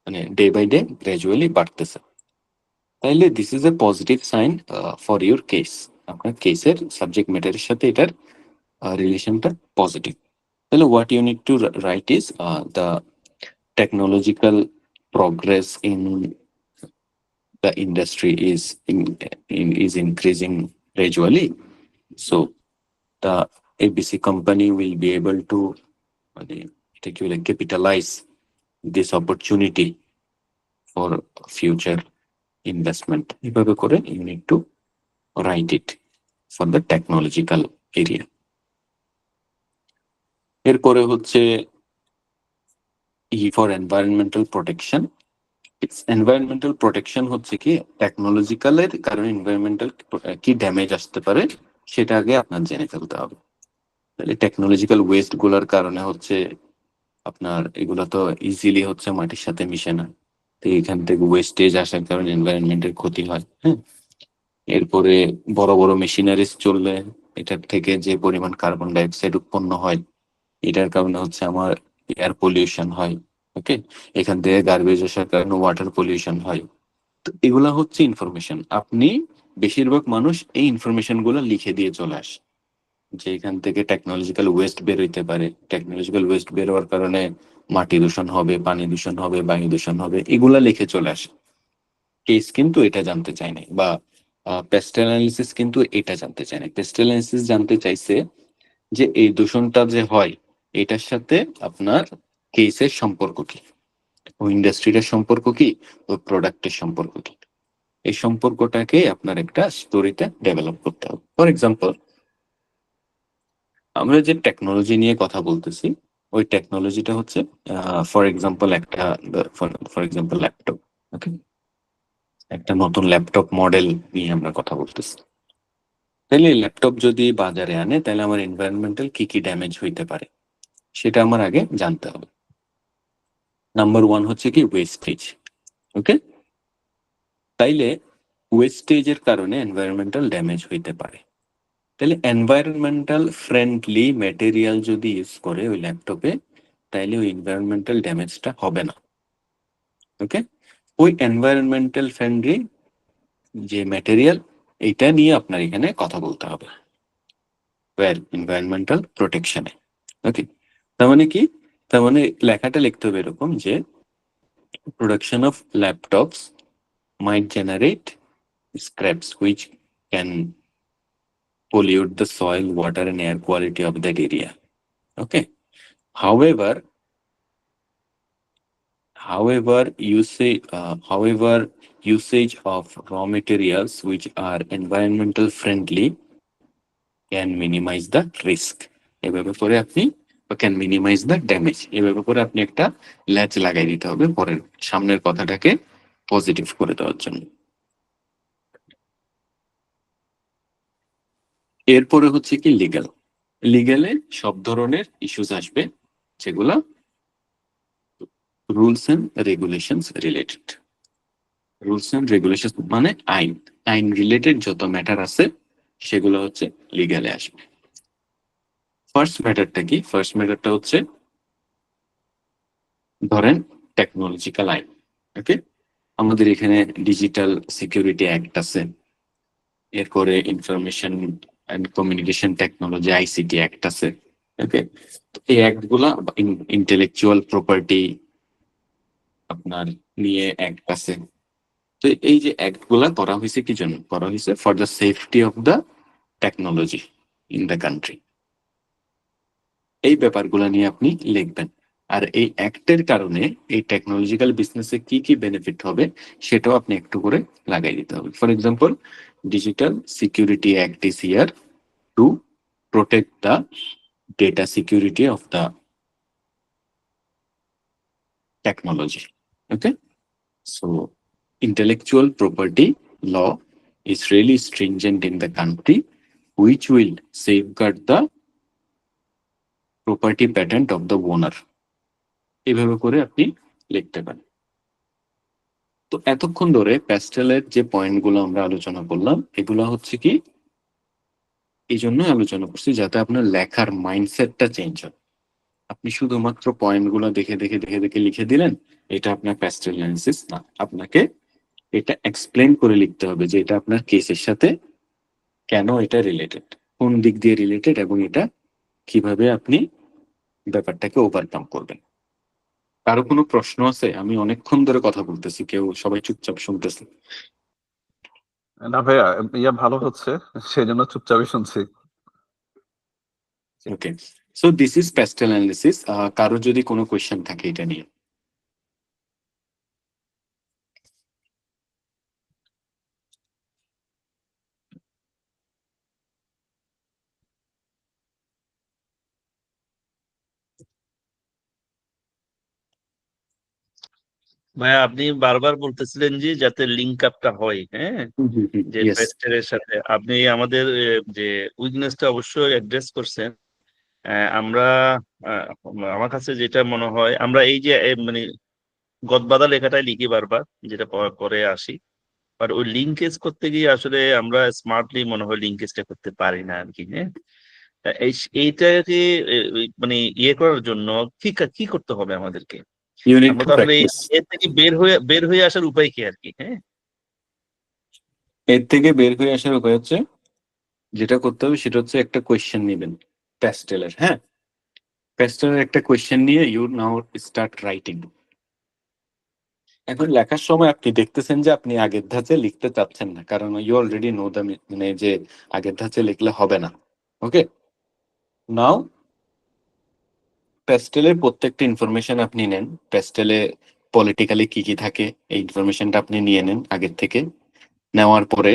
মানে ডে বাই ডে গ্র্যাজুয়ালি বাড়তেছে, তাইলে this is a positive sign for your case. আপনার কেসের সাবজেক্ট ম্যাটারের সাথে এটার রিলেশনটা পজিটিভ। তাহলে what you need to write is the technological progress in the industry is increasing gradually. So the ABC company will be able to capitalize this opportunity for future investment. এভাবে করে you need to write it for the technological area. এরপরে হচ্ছে E for environmental protection. Environmental protection হচ্ছে কি টেকনোলজিক্যালের কারণে এনভায়রনমেন্টাল কি ড্যামেজ আসতে পারে সেটা আগে আপনার জেনে ফেলতে হবে। তাহলে টেকনোলজিক্যাল ওয়েস্ট গুলার কারণে হচ্ছে আপনার এগুলো তো ইজিলি হচ্ছে মাটির সাথে মিশে না, তো এখান থেকে ওয়েস্টেজ আসার কারণে এনভায়রনমেন্টের ক্ষতি হয়। হ্যাঁ, এরপরে বড় বড় মেশিনারিজ চললে এটার থেকে যে পরিমাণ কার্বন ডাইঅক্সাইড উৎপন্ন হয়, এটার কারণে হচ্ছে আমার এয়ার পলিউশন হয়। ওকে, এখান থেকে গার্বেজ আসার কারণে ওয়াটার পলিউশন হয়। তো এগুলা হচ্ছে ইনফরমেশন। আপনি বেশিরভাগ মানুষ এই ইনফরমেশন গুলো লিখে দিয়ে চলে আসে যে এখান থেকে টেকনোলজিক্যাল ওয়েস্ট বের হইতে পারে, টেকনোলজিক্যাল ওয়েস্ট বের হওয়ার কারণে মাটি দূষণ হবে, পানি দূষণ হবে, বায়ু দূষণ হবে, এগুলা লিখে চলে আসে। কেস কিন্তু এটা জানতে চায় নাই, বা পেস্ট অ্যানালিসিস কিন্তু এটা জানতে চায় না। পেস্ট অ্যানালিসিস জানতে চাইছে যে এই দূষণটা যে হয় এটার সাথে আপনার কেসের সম্পর্ক কি, ওই ইন্ডাস্ট্রিটার সম্পর্ক কি, ওই প্রোডাক্টের সম্পর্ক কি, এই সম্পর্কটাকে আপনার একটা স্টোরিতে ডেভেলপ করতে হবে। ফর এক্সাম্পল, আমরা যে টেকনোলজি নিয়ে কথা বলতেছি ওই টেকনোলজিটা হচ্ছে ফর এক্সাম্পল ল্যাপটপ। ওকে, একটা নতুন ল্যাপটপ মডেল নিয়ে আমরা কথা বলতেছি। তাহলে ল্যাপটপ যদি বাজারে আনে তাহলে আমার এনভায়রনমেন্টাল কি কি ড্যামেজ হইতে পারে সেটা আমার আগে জানতে হবে। নাম্বার 1 হচ্ছে কি ওয়েস্টেজ। ওকে, তাইলে ওয়েস্টেজের কারণে এনভায়রনমেন্টাল ড্যামেজ হইতে পারে। তাহলে এনভায়রনমেন্টাল ফ্রেন্ডলি ম্যাটেরিয়াল যদি ইউজ করে ওই ল্যাপটপে, তাইলে ওই এনভায়রনমেন্টাল ড্যামেজটা হবে না। ওকে, ওই এনভায়রনমেন্টাল ফ্রেন্ডলি যে ম্যাটেরিয়াল এটা নিয়ে আপনার এখানে কথা বলতে হবে এনভায়রনমেন্টাল প্রোটেকশনে। ওকে, তার মানে কি, তার মানে লেখাটা লিখতে হবে এরকম যে production of laptops might generate scraps which can pollute the soil, water, and air quality of that area. Okay. However, usage of raw materials which are environmental friendly can minimize the risk. এভাবে করে আপনি ক্যান মিনিমাইজ দ্য ড্যামেজ, এভাবে করে আপনি একটা ল্যাচ লাগাই দিতে হবে পরের সামনের কথাটাকে পজিটিভ করে দেওয়ার জন্য। এরপরে হচ্ছে কি লিগ্যালে সব ধরনের ইস্যুস আসবে যেগুলা rules and regulations related. Rules and regulation মানে আইন রিলেটেড যত ম্যাটার আছে সেগুলো হচ্ছে লিগ্যালে আসবে। ফার্স্ট ম্যাটারটা কি? ফার্স্ট ম্যাটারটা হচ্ছে ধরেন টেকনোলজিক্যাল আইন। ওকে, আমাদের এখানে ডিজিটাল সিকিউরিটি অ্যাক্ট আছে, এরপরে information and communication technology ICT act আছে। ওকে, এই অ্যাক্ট গুলা ইন্টেলেকচুয়াল প্রপার্টি আপনার নিয়ে অ্যাক্ট আছে। তো এই যে অ্যাক্ট গুলা করা হয়েছে কি জন্য করা হয়েছে? For the safety of the technology in the country. এই ব্যাপারগুলো নিয়ে আপনি লিখবেন। আর এই অ্যাক্টের কারণে এই টেকনোলজিক্যাল বিজনেসে কি কি বেনিফিট হবে সেটাও আপনি একটু করে লাগাই দিতে হবে। For example, digital security act is here to protect the data security of the technology. Okay, so intellectual property law is really stringent in the country, which will safeguard the property patent of the owner. এভাবে করে আপনি লিখতে পারেন। তো এতক্ষণ ধরে প্যাস্টেলের যে পয়েন্টগুলো আমরা আলোচনা করলাম এগুলো হচ্ছে কি এই জন্য আলোচনা করছি যাতে আপনার লেখার মাইন্ডসেটটা চেঞ্জ হয়। আপনি শুধুমাত্র পয়েন্টগুলো দেখে দেখে দেখে দেখে লিখে দিলেন, এটা আপনার প্যাস্টেল অ্যানালিসিস না। আপনাকে এটা এক্সপ্লেন করে লিখতে হবে যে এটা আপনার কেসের সাথে কেন এটা রিলেটেড, কোন দিক দিয়ে রিলেটেড, এবং এটা কিভাবে আপনি ব্যাপারটাকে ওভারকাম করবেন। কারো কোনো প্রশ্ন আছে? আমি অনেকক্ষণ ধরে কথা বলতেছি, সবাই চুপচাপ শুনতেছে। না ভাইয়া, ভালো হচ্ছে, সেই জন্য চুপচাপই শুনছি। Okay, so this is PESTEL analysis. কারো যদি কোনো কোয়েশ্চেন থাকে এটা নিয়ে। ভাইয়া আপনি বারবার বলতেছিলেন যে যাতে লিঙ্ক আপটা হয়, হ্যাঁ, যে Yes. পেস্টের সাথে আপনি আমাদের যে উইকনেসটা অবশ্যই অ্যাড্রেস করছেন। আমরা আহ, আমার কাছে যেটা মনে হয় আমরা এই যে মানে গদবাদা লেখাটাই লিখি বারবার, যেটা করে আসি, আর ওই লিঙ্কেজ করতে গিয়ে আসলে আমরা স্মার্টলি মনে হয় লিঙ্কেজটা করতে পারি না আর কি। হ্যাঁ, এইটাকে মানে ইয়ে করার জন্য কি করতে হবে আমাদেরকে? You need আমরা to তো আসলে practice. এর থেকে বের হয়ে আসার উপায় কি আর কি? হ্যাঁ, এর থেকে বের হয়ে আসার উপায় হচ্ছে, যেটা করতে হবে সেটা হচ্ছে একটা কোয়েশ্চেন নেবেন প্যাস্টেলের। হ্যাঁ, প্যাস্টেলের একটা কোয়েশ্চেন নিয়ে ইউ নাও স্টার্ট রাইটিং। এখন লেখার সময় আপনি দেখতেছেন যে আপনি আগের ধাঁচে লিখতে চাচ্ছেন না, কারণ ইউ অলরেডি নো দ্য, মানে যে আগের ধাঁচে লিখলে হবে না। ওকে, নাও প্যাস্টেলের প্রত্যেকটা ইনফরমেশন আপনি নেন। প্যাস্টেলে পলিটিক্যালি কি কি থাকে এই ইনফরমেশনটা আপনি নিয়ে নেন আগের থেকে। নেওয়ার পরে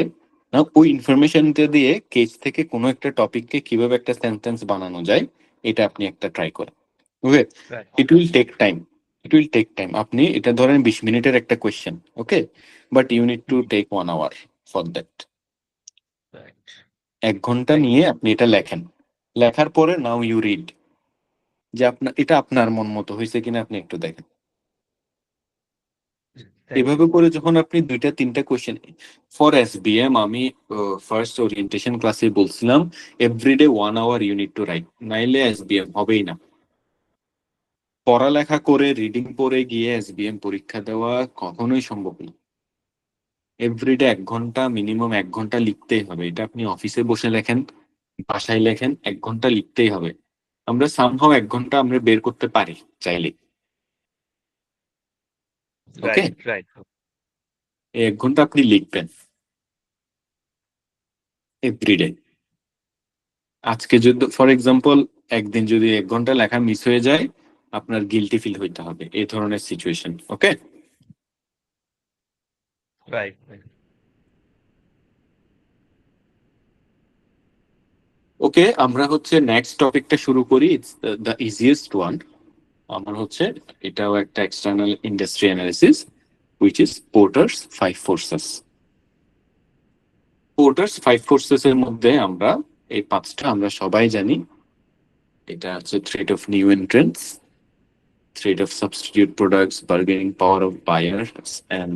না ওই ইনফরমেশনটা দিয়ে কেস থেকে কোনো একটা টপিককে কিভাবে একটা সেন্টেন্স বানানো যায় এটা আপনি একটা ট্রাই করেন। Okay, it will take time, আপনি এটা ধরেন 20 মিনিটের একটা question. Okay, but you need to take 1 hour for that. 1 ঘন্টা নিয়ে আপনি এটা লেখেন। লেখার পরে নাও ইউ রিড যে আপনার এটা আপনার মন মতো হয়েছে কিনা আপনি একটু দেখেন। এভাবে করে যখন আপনি 2-3টা কোয়েশ্চেন ফর এসবিএম, আমি ফার্স্ট ওরিয়েন্টেশন ক্লাসে বলছিলাম everyday 1 hour you need to write, নাইলে এসবিএম হবেই না। পড়ালেখা করে রিডিং পড়ে গিয়ে এসবিএম পরীক্ষা দেওয়া কখনোই সম্ভব না। এভরিডে 1 ঘন্টা, মিনিমাম 1 ঘন্টা লিখতেই হবে। এটা আপনি অফিসে বসে লেখেন, বাসায় লেখেন, 1 ঘন্টা লিখতেই হবে। আমরা সামহাও 1 ঘন্টা আমরা বের করতে পারি চাইলে। ওকে, রাইট। 1 ঘন্টা আপনি লিখবেন। এভরিডে। আজকে যদি ফর এক্সাম্পল একদিন যদি 1 ঘন্টা লেখা মিস হয়ে যায়, আপনার গিলটি ফিল হইতে হবে, এই ধরনের সিচুয়েশন। ওকে, রাইট। ওকে, আমরা হচ্ছে নেক্সট টপিকটা শুরু করি। It's the easiest one. আমার হচ্ছে এটাও একটা external industry analysis, which is পোর্টার্স 5 forces. পোর্টার্স 5 forces এর মধ্যে আমরা এই 5টা আমরা সবাই জানি। এটা হচ্ছে threat of new entrants, threat of substitute products, bargaining power of buyers, and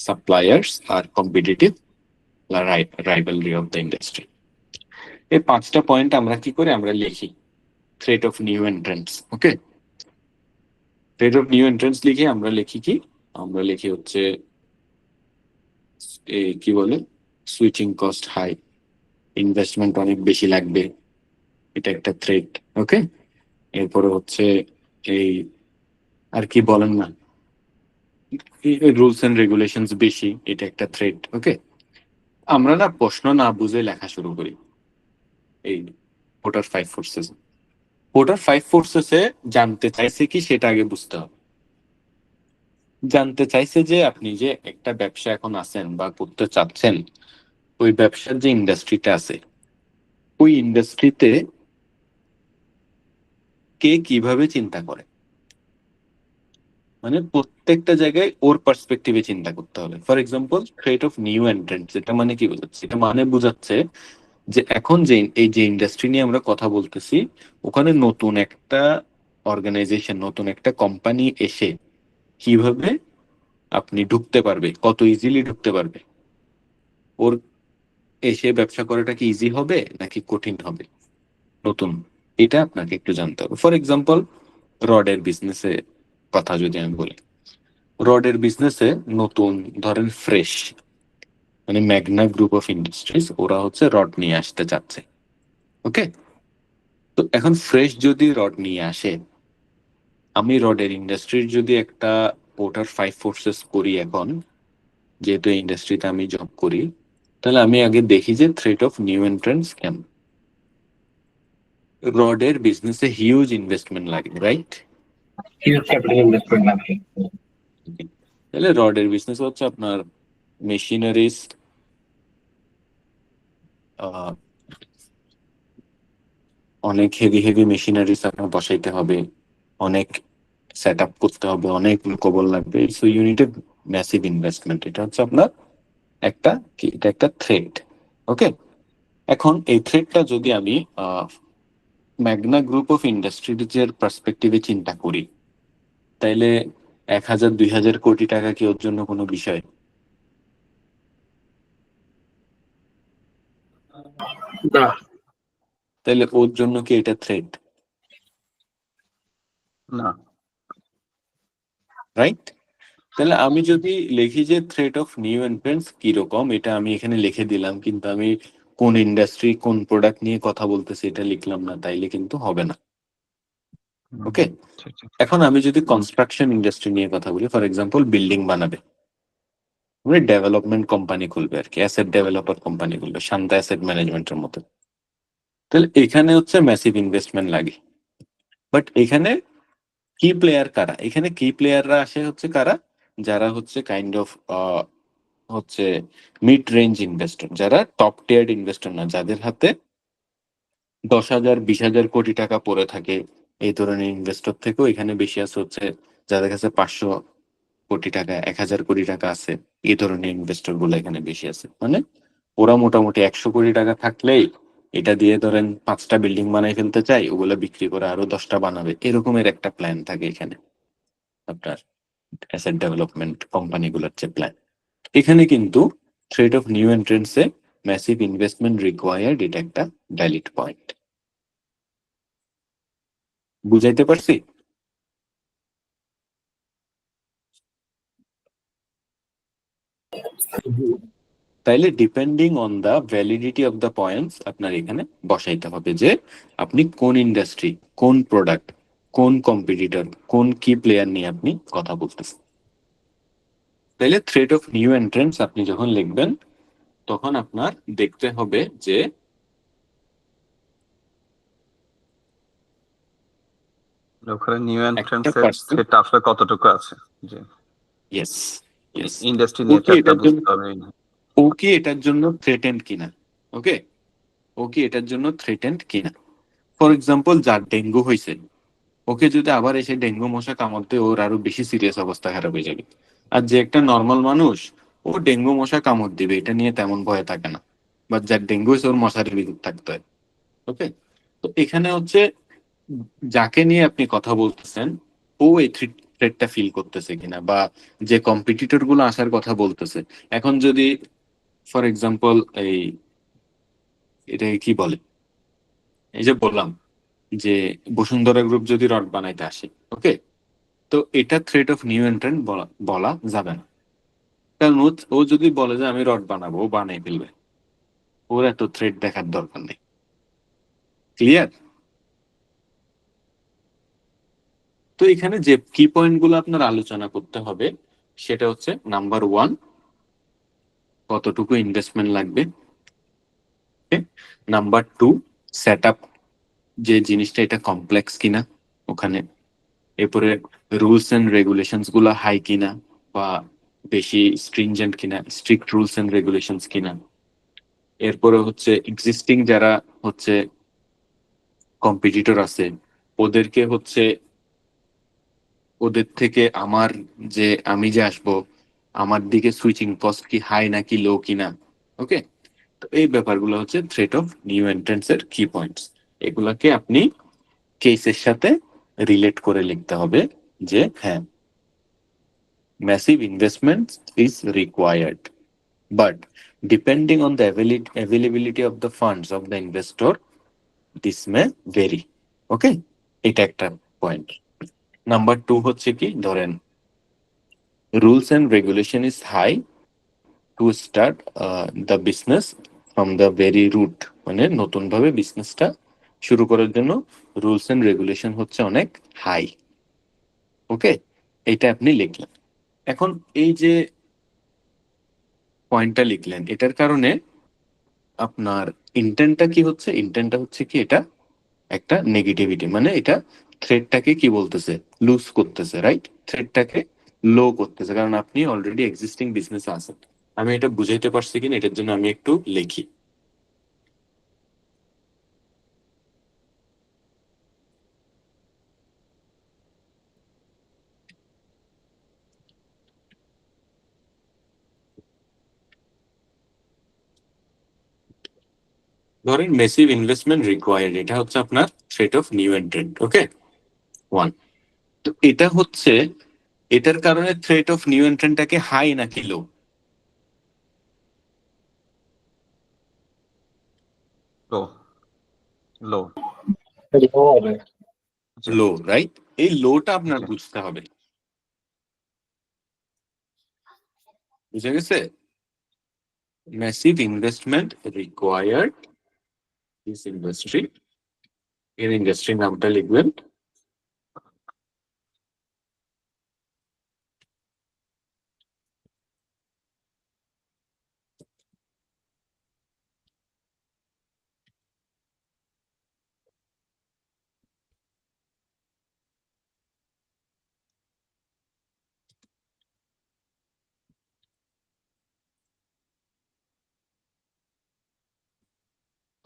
suppliers are competitive rivalry of the industry. এই 5টা পয়েন্ট আমরা কি করে আমরা লিখি threat of new entrants. Okay, threat of new entrants লিখে আমরা লিখি কি, আমরা লিখি হচ্ছে কি বলে সুইচিং কস্ট হাই, ইনভেস্টমেন্ট অনেক বেশি লাগবে, এটা একটা থ্রেট। ওকে, এরপরে হচ্ছে এই আর কি বলেন না, রুলস এন্ড রেগুলেশনস বেশি, এটা একটা থ্রেট। ওকে, আমরা না প্রশ্ন না বুঝে লেখা শুরু করি এই পোর্টার 5 ফোর্সেস। পোর্টার 5 ফোর্সেসে জানতে চাইছে কি সেটা আগে বুঝতে হবে। জানতে চাইছে যে আপনি যে একটা ব্যবসা এখন আছেন বা করতে চাচ্ছেন, ওই ব্যবসার যে ইন্ডাস্ট্রিটা আছে, ওই ইন্ডাস্ট্রিতে কে কিভাবে চিন্তা করে, মানে প্রত্যেকটা জায়গায় ওর পার্সপেক্টিভে চিন্তা করতে হবে। For example threat of new entrants, এটা মানে কি বোঝাচ্ছে? এটা মানে বোঝাচ্ছে যে এখন যে এই যে ইন্ডাস্ট্রি নিয়ে আমরা কথা বলতেছি, ওখানে নতুন একটা অর্গানাইজেশন, নতুন একটা কোম্পানি এসে কিভাবে আপনি ঢুকতে পারবে, কত ইজিলি ঢুকতে পারবে, ওর এসে ব্যবসা করাটা কি ইজি হবে নাকি কঠিন হবে নতুন, এটা আপনাকে একটু জানতে হবে। ফর এক্সাম্পল রডের বিজনেসে কথা যদি আমি বলি, রডের বিজনেসে নতুন ধরেন ফ্রেশ, মানে ম্যাগনা গ্রুপ অফ ইন্ডাস্ট্রিজ, ওরা হচ্ছে রড নিয়ে আসতে চাচ্ছে। ওকে, তো এখন ফ্রেশ যদি রড নিয়ে আসে, আমি রডের ইন্ডাস্ট্রির যদি একটা পোর্টার 5 ফোর্সেস করি, এখন যেহেতু ইন্ডাস্ট্রিতে আমি জব করি, তাহলে আমি আগে দেখি যে থ্রেট অফ নিউ এন্ট্রেন্টস কেমন। রডের বিজনেসে হিউজ ইনভেস্টমেন্ট লাগে, রাইট? হিউজ ক্যাপিটাল ইনভেস্টমেন্ট লাগবে। তাহলে রডের বিজনেস হচ্ছে আপনার মেশিনারিজ, অনেক হেভি হেভি মেশিনারিজ আপনার বসাইতে হবে, অনেক সেট আপ করতে হবে, অনেক লোকবল লাগবে। সো ইউনিটেড ম্যাসিভ ইনভেস্টমেন্ট, এটা হচ্ছে আপনার একটা কি, এটা একটা থ্রেট। ওকে, এখন এই থ্রেটটা যদি আমি ম্যাগনা গ্রুপ অফ ইন্ডাস্ট্রিজের পার্সপেক্টিভে চিন্তা করি, তাইলে 1000-2000 কোটি টাকা কি ওর জন্য কোনো বিষয়? না, তাইলে ওর জন্য কি এটা থ্রেট? না। রাইট? তাহলে আমি যদি লিখি যে থ্রেট অফ নিউ এন্ট্রেন্স কিরকম, এটা আমি এখানে লিখে দিলাম, কিন্তু আমি কোন ইন্ডাস্ট্রি কোন প্রোডাক্ট নিয়ে কথা বলতেছি এটা লিখলাম না, তাইলে কিন্তু হবে না। ওকে, ঠিক ঠিক। এখন আমি যদি কনস্ট্রাকশন ইন্ডাস্ট্রি নিয়ে কথা বলি, ফর এক্সাম্পল বিল্ডিং বানাবে, মানে ডেভেলপমেন্ট কোম্পানি খুলবে আর কি, অ্যাসেট ডেভেলপার কোম্পানি খুলবে, শান্তা অ্যাসেট ম্যানেজমেন্টের মতো, তাহলে এখানে হচ্ছে ম্যাসিভ ইনভেস্টমেন্ট লাগে। বাট এখানে কি প্লেয়ার কারা? এখানে কি প্লেয়াররা আসে হচ্ছে কারা? যারা হচ্ছে কাইন্ড অফ হচ্ছে মিড রেঞ্জ ইনভেস্টর, যারা টপ টিয়ার্ড ইনভেস্টর না, যাদের হাতে 10,000-20,000 কোটি টাকা পড়ে থাকে, এই ধরনের ইনভেস্টর থেকেও এখানে বেশি আছে হচ্ছে যাদের কাছে 500 কোটি টাকা, 1,000 কোটি টাকা আছে, এই ধরনের ইনভেস্টর গুলো এখানে বেশি আছে। মানে ওরা মোটামুটি 100 কোটি টাকা থাকলেই এটা দিয়ে ধরেন 5টা বিল্ডিং বানাই ফেলতে চাই, ওগুলো বিক্রি করে আরো 10টা বানাবে, এরকমের একটা প্ল্যান থাকে এখানে আপনার অ্যাসেট ডেভেলপমেন্ট কোম্পানিগুলোর যে প্ল্যান। এখানে কিন্তু থ্রেট অফ নিউ এন্ট্রেন্সে ম্যাসিভ ইনভেস্টমেন্ট রিকোয়ার্ড, এটা একটা ভ্যালিড পয়েন্ট। বুঝাইতে পারছি? তাইলে depending on the validity of the points আপনার এখানে বসাইতে হবে যে আপনি কোন ইন্ডাস্ট্রি, কোন প্রোডাক্ট, কোন কম্পিটিটর, কোন কি প্লেয়ার নিয়ে আপনি কথা বলতেছেন। তাইলে থ্রেট অফ নিউ এন্ট্রেন্স আপনি যখন লিখবেন, তখন আপনার দেখতে হবে যে ওখানে নিউ এন্ট্রান্স একটা এর পার্সন, থ্রেট আসলে কতটুকু আছে? যে ইয়েস ইয়েস, ইন্ডাস্ট্রি ও কি নেচারটা এটার জন্য বুঝতে হবে। ও কি এটার জন্য থ্রেটেন্ড কিনা, ওকে, ও কি এটার জন্য থ্রেটেন্ড কিনা। ফর এক্সাম্পল, যার ডেঙ্গু হয়েছে, ওকে যদি আবার এসে ডেঙ্গু মশা কামড়তে, ওর আরো বেশি সিরিয়াস অবস্থা খারাপ হয়ে যাবে। আর যে একটা নর্মাল মানুষ, ও ডেঙ্গু মশা কামড় দিবে এটা নিয়ে তেমন ভয় থাকে না, বা যার ডেঙ্গু হয়েছে ওর মশারির ভিতর থাকতে হয়। ওকে, তো এখানে হচ্ছে যাকে নিয়ে আপনি কথা বলতেছেন, ও এই থ্রেটটা ফিল করতেছে কিনা, বা যে কম্পিটিটর গুলো আসার কথা বলতেছে। এখন যদি ফর এক্সাম্পল এটা কি বলে, এই যে বললাম যে বসুন্ধরা গ্রুপ যদি রড বানাইতে আসে, ওকে, তো এটা থ্রেট অফ নিউ এন্ট্রেন্ট বলা যাবে না। কারণ ও যদি বলে যে আমি রড বানাবো, ও বানাই ফেলবে, ওর এত থ্রেট দেখার দরকার নেই। ক্লিয়ার? তো এখানে যে কি পয়েন্ট গুলো আপনার আলোচনা করতে হবে সেটা হচ্ছে, নাম্বার 1, কতটুকু ইনভেস্টমেন্ট লাগবে। নাম্বার 2, সেট আপ, যে জিনিসটা এটা কমপ্লেক্স কিনা ওখানে। এরপরে রুলস এন্ড রেগুলেশনস গুলা হাই কিনা, বা বেশি স্ট্রিনজেন্ট কিনা, স্ট্রিক্ট রুলস এন্ড রেগুলেশনস কিনা। এরপরে হচ্ছে এক্সিস্টিং যারা হচ্ছে কম্পিটিটর আছে, ওদেরকে হচ্ছে ওদের থেকে আমি যে আসবো, আমার দিকে সুইচিং কস্ট কি হাই নাকি লো কিনা। ওকে, তো এই ব্যাপারগুলো হচ্ছে থ্রেট অফ নিউ এন্ট্রেন্স এর কি পয়েন্টস। এগুলাকে আপনি কেসের সাথে রিলেট করে লিখতে হবে যে হ্যাঁ, massive investment is required, but depending on the availability of the funds of the investor, this may vary. Okay, এটা একটা পয়েন্ট। নাম্বার 2 হচ্ছে কি, ধরেন rules and regulation is high to start the business from the very root, মানে নতুন ভাবে বিজনেসটা শুরু করার জন্য রুলস এন্ড রেগুলেশন হচ্ছে অনেক হাই। ওকে, এটা আপনি লিখলেন। এখন এই যে পয়েন্টটা লিখলেন, এটার কারণে আপনার ইন্টেন্টটা কি হচ্ছে, ইন্টেন্টটা হচ্ছে কি, এটা একটা নেগেটিভিটি, মানে এটা থ্রেডটাকে কি বলতেছে, লুজ করতেছে, রাইট, থ্রেডটাকে লো করতেছে, কারণ আপনি অলরেডি এক্সিস্টিং বিজনেস আছেন। আমি এটা বুঝাইতে পারছি কিনা, এটার জন্য আমি একটু লিখি। ধরেন মেসিভ ইনভেস্টমেন্ট রিকোয়ার্ড, এটা হচ্ছে আপনার থ্রেট অফ নিউ এন্ট্রেন্ট। ওকে, 1। তো এটা হচ্ছে, এটার কারণে থ্রেট অফ নিউ এন্ট্রেন্টটাকে হাই নাকি লো? লো, লো, হবে। লো, রাইট। এই লোটা আপনার জি। বুঝতে হবে, বুঝে গেছে? Massive investment required this industry, এর ইন্ডাস্ট্রির নামটা লিখবেন।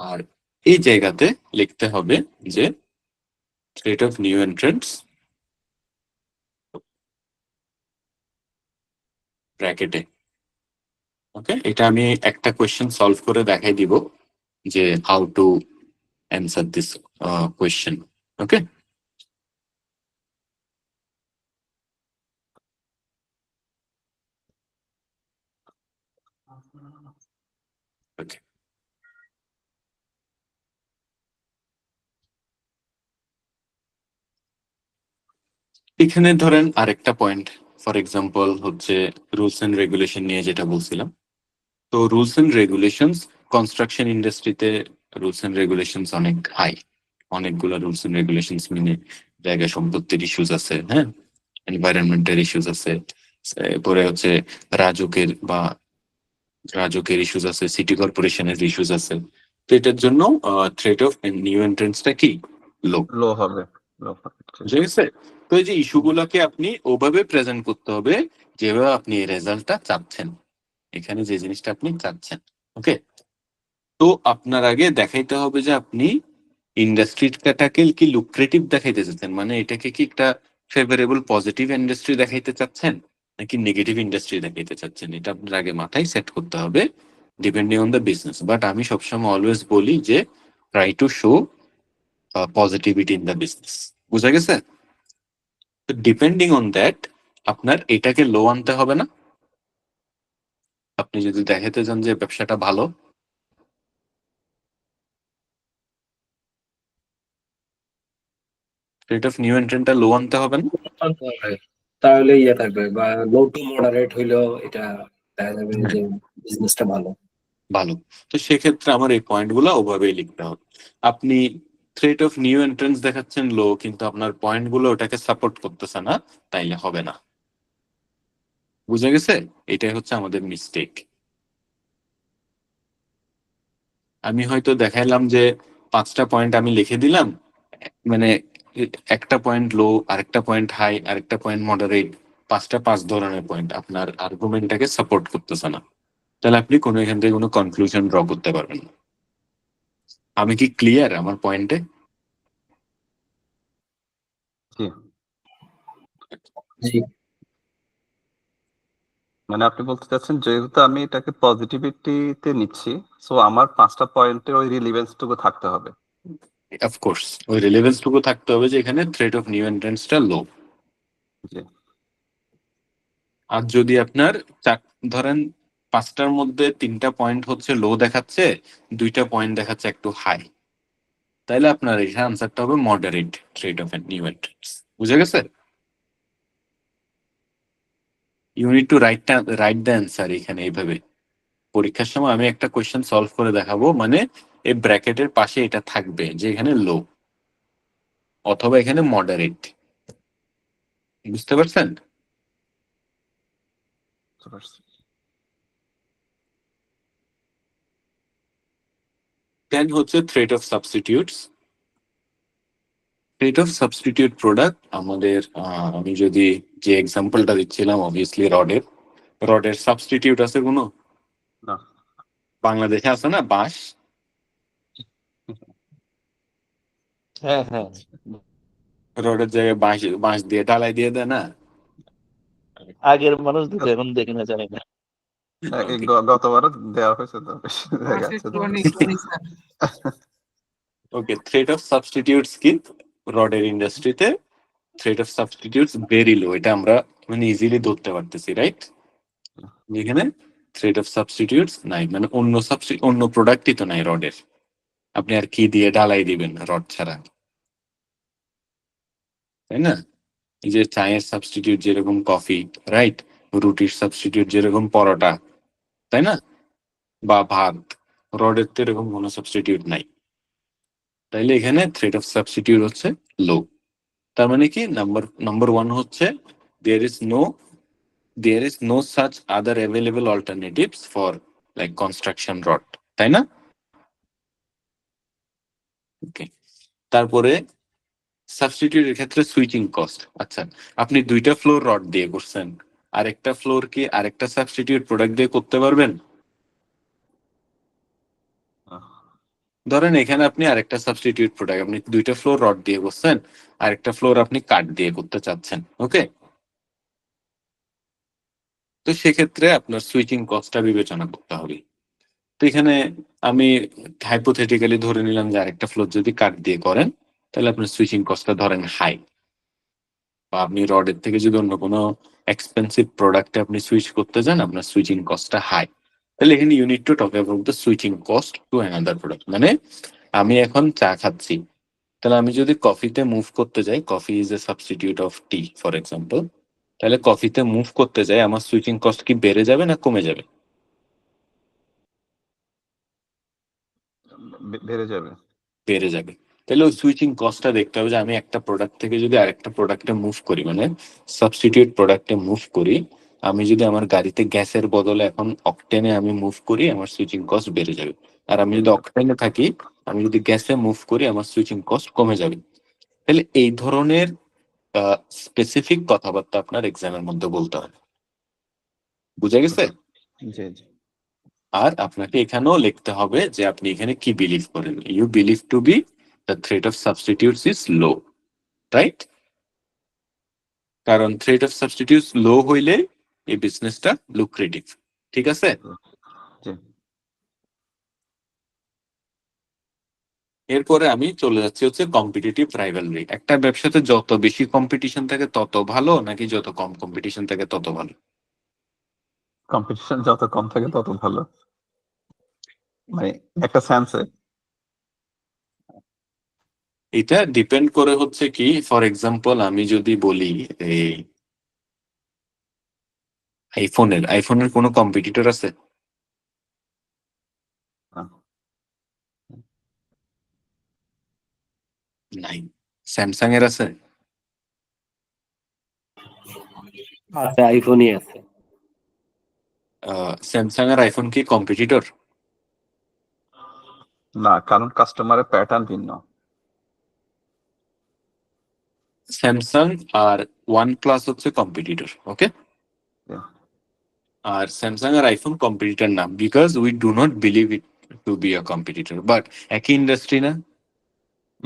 আর এই জায়গাতে লিখতে হবে যে থ্রেট অফ নিউ এন্ট্রেন্টস ব্র্যাকেটে। ওকে, এটা আমি একটা কোয়েশ্চেন সলভ করে দেখাই দিব যে how to answer this question. Okay, okay, এখানে ধরেন আরেকটা পয়েন্ট, ফর এক্সাম্পল হচ্ছে রুলস এন্ড রেগুলেশন নিয়ে যেটা বলছিলাম। তো রুলস এন্ড রেগুলেশনস, কনস্ট্রাকশন ইন্ডাস্ট্রিতে রুলস এন্ড রেগুলেশনস অনেক হাই, অনেকগুলো রুলস এন্ড রেগুলেশনস মেনে, জায়গা সম্পত্তির ইস্যুস আছে, হ্যাঁ, এনভায়রনমেন্টের ইস্যুস আছে, এরপরে হচ্ছে রাজুকের বা রাজকের ইস্যুস আছে, সিটি কর্পোরেশনের ইস্যুস আছে। তো এটার জন্য থ্রেট অফ নিউ এন্ট্রেন্সটা কি লো, লো হবে, লো হবে। বুঝে গেছে? তো এই যে ইস্যুগুলোকে আপনি ওভাবে প্রেজেন্ট করতে হবে যেভাবে আপনি এই রেজাল্টটা চাচ্ছেন, এখানে যে জিনিসটা আপনি চাচ্ছেন। ওকে, তো আপনার আগে দেখাইতে হবে যে আপনি ইন্ডাস্ট্রিটাকে কি লুক্রেটিভ দেখাইতে চাচ্ছেন, মানে এটাকে কি একটা ফেভারেবল পজিটিভ ইন্ডাস্ট্রি দেখাইতে চাচ্ছেন নাকি নেগেটিভ ইন্ডাস্ট্রি দেখাইতে চাচ্ছেন, এটা আপনার আগে মাথায় সেট করতে হবে depending on the business. But আমি সবসময় অলওয়েজ বলি যে try to show positivity in the business. বুঝা গেছে? তো ডিপেন্ডিং অন দ্যাট আপনার এটাকে লো আনতে হবে না। আপনি যদি দেখাতে চান যে ব্যবসাটা ভালো, রেট অফ নিউ এন্ট্রেন্টটা লো আনতে হবে না। তাহলে ইয়ে থাকবে, বা লো টু মডারেট হইলেও এটা দেখা যাবে যে বিজনেসটা ভালো। ভালো। তো সেক্ষেত্রে আমার এই পয়েন্টগুলো ওভাবেই লিখতে হবে। আপনি থ্রেট অফ নিউ এন্ট্রেন্স দেখাচ্ছেন লো, কিন্তু আপনার পয়েন্টগুলো ওটাকে সাপোর্ট করতেছে না, তাইলে হবে না। বুঝা গেছে? এটাই হচ্ছে আমাদের মিস্টেক। আমি হয়তো দেখাইলাম যে 5টা পয়েন্ট আমি লিখে দিলাম, মানে একটা পয়েন্ট লো, আরেকটা পয়েন্ট হাই, আরেকটা পয়েন্ট মডারেট, 5 ধরনের পয়েন্ট আপনার আর্গুমেন্টটাকে সাপোর্ট করতেছে না, তাহলে আপনি কোনো এখান থেকে কোনো কনক্লুশন ড্র করতে পারবেন না। আমি কি ক্লিয়ার আমার পয়েন্টে? জি, জি, মানে আপনি বলতে চাচ্ছেন যেহেতু আমি এটাকে পজিটিভিটিতে নিচ্ছি, সো আমার 5টা পয়েন্টের ওই রিলিভেন্সটুকু থাকতে হবে। অফকোর্স ওই রিলেভেন্সটুকু থাকতে হবে যে এখানে থ্রেট অফ নিউ এন্ট্রেন্সটা লো। জি, আর যদি আপনার ধরেন 5টার মধ্যে 3টা পয়েন্ট হচ্ছে লো দেখাচ্ছে, 2টা পয়েন্ট দেখাচ্ছে একটু হাই, তাহলে আপনার এখানে আনসারটা হবে moderate threat of new entrance. বুঝে গেছে? You need to write the answer এখানে এইভাবে। পরীক্ষার সময় আমি একটা কোয়েশ্চেন সলভ করে দেখাবো, মানে এই ব্র্যাকেটের পাশে এটা থাকবে যে এখানে লো অথবা এখানে মডারেট। বুঝতে পারছেন? বুঝতে পারছি। দেন হচ্ছে threat of substitutes. Threat of substitute product আমাদের আমি যদি যে এক্সাম্পলটা দিচ্ছিলাম অবভিয়াসলি রডের সাবস্টিটিউট আছে কোনো? না, বাংলাদেশে আছে না বাঁশ? হ্যাঁ হ্যাঁ, রডের জায়গায় বাঁশ বাঁশ দিয়ে ঢালাই দিয়ে দেয় না? আগের মানুষ দিতে এখন দেখি না, জানি না। এই গতবারও দেওয়া হয়েছে তো, দেখা যাচ্ছে তো। ওকে, থ্রেট অফ সাবস্টিটিউটস কি রডের ইন্ডাস্ট্রিতে threat of substitutes very low, এটা আমরা মানে ইজিলি ধরতে পারতেছি, রাইট? যেখানে থ্রেট অফ সাবস্টিটিউটস নাই, মানে অন্য প্রোডাক্টই তো নাই রডের, আপনি আর কি দিয়ে ঢালাই দিবেন রড ছাড়া, তাই না? এই যে চায়ের সাবস্টিটিউট যেরকম কফি, রাইট? রুটির সাবস্টিটিউট যেরকম পরোটা, তাই না? বা ভাত, রডের তো এরকম কোনো সাবস্টিটিউট নাই। তাইলে এখানে থ্রেট অফ সাবস্টিটিউট হচ্ছে লো। তার মানে কি নাম্বার 1 হচ্ছে there is no such other available alternatives for like construction rod, তাই না? ওকে, তারপরে সাবস্টিটিউটের ক্ষেত্রে সুইচিং কস্ট। আচ্ছা, আপনি 2টা ফ্লোর রড দিয়ে করছেন, আরেকটা ফ্লোর কি আরেকটা সাবস্টিটিউট প্রোডাক্ট দিয়ে করতে পারবেন? ধরেন এখানে আপনি আরেকটা সাবস্টিটিউট প্রোডাক্ট, আপনি 2টা ফ্লোর রড দিয়ে করছেন, আরেকটা ফ্লোর আপনি কাঠ দিয়ে করতে চাচ্ছেন, ওকে? তো সেক্ষেত্রে আপনার সুইচিং কস্টটা বিবেচনা করতে হবে। তো এখানে আমি হাইপোথেটিক্যালি ধরে নিলাম যে আরেকটা ফ্লোর যদি কাঠ দিয়ে করেন তাহলে আপনার সুইচিং কস্টটা ধরেন হাই, বা আপনি রডের থেকে যদি অন্য কোনো এক্সপেন্সিভ প্রোডাক্টে আপনি সুইচ করতে যান আপনার সুইচিং কস্টটা হাই। তাহলে এখানে unit to talk about the switching cost to another product. মানে আমি এখন চা খাচ্ছি, তাহলে আমি যদি কফিতে মুভ করতে যাই, coffee is a substitute of T for example, তাহলে কফিতে মুভ করতে যাই আমার সুইচিং কস্ট কি বেড়ে যাবে না কমে যাবে? বেড়ে যাবে। বেড়ে যাবে। তাহলে ওই সুইচিং কস্টটা দেখতে হবে যে আমি একটা প্রোডাক্ট থেকে যদি আরেকটা প্রোডাক্টে মুভ করি, মানে সাবস্টিটিউট প্রোডাক্টে মুভ করি, আমি যদি আমার গাড়িতে গ্যাসের বদলে এখন অকটেনে আমি মুভ করি, আমার সুইচিং কস্ট বেড়ে যাবে। আর আমি যদি অকটেনে থাকি, আমি যদি গ্যাসে মুভ করি, আমার সুইচিং কস্ট কমে যাবে। তাহলে এই ধরনের স্পেসিফিক কথাবার্তা আপনার এক্সামের মধ্যে বলতে হবে। বুঝা গেছে? জি জি আর আপনাকে এখানেও লিখতে হবে যে আপনি এখানে কি বিলিভ করেন। You believe to be the threat of substitutes is low, right? কারণ থ্রেট অফ সাবস্টিটিউটস লো হইলে এই বিজনেসটা লুক্রেটিভ। ঠিক আছে? জি এরপরে আমি চলে যাচ্ছি হচ্ছে কম্পিটিটিভ রাইভালরি। একটা ব্যবসাতে যত বেশি কম্পিটিশন থাকে তত ভালো, নাকি যত কম কম্পিটিশন থাকে তত ভালো? কম্পিটিশন যত কম থাকে তত ভালো, মানে একটা সেন্সে। এটা ডিপেন্ড করে হচ্ছে কি, ফর এক্সাম্পল আমি যদি বলি এই আইফোনের কোনো কম্পিটিটর আছে? নাই। স্যামসাং এর আছে? আছে, আইফোনই আছে। স্যামসাং আর আইফোন কি কম্পিটিটর? না, কারণ কাস্টমারের প্যাটার্ন ভিন্ন। স্যামসাং আর ওয়ান প্লাস হচ্ছে কম্পিটিটর, ওকে? Yeah. আর স্যামসাং আর আইফোন কম্পিটিটর না, because we do not believe it to be a competitor. But একই ইন্ডাস্ট্রি না?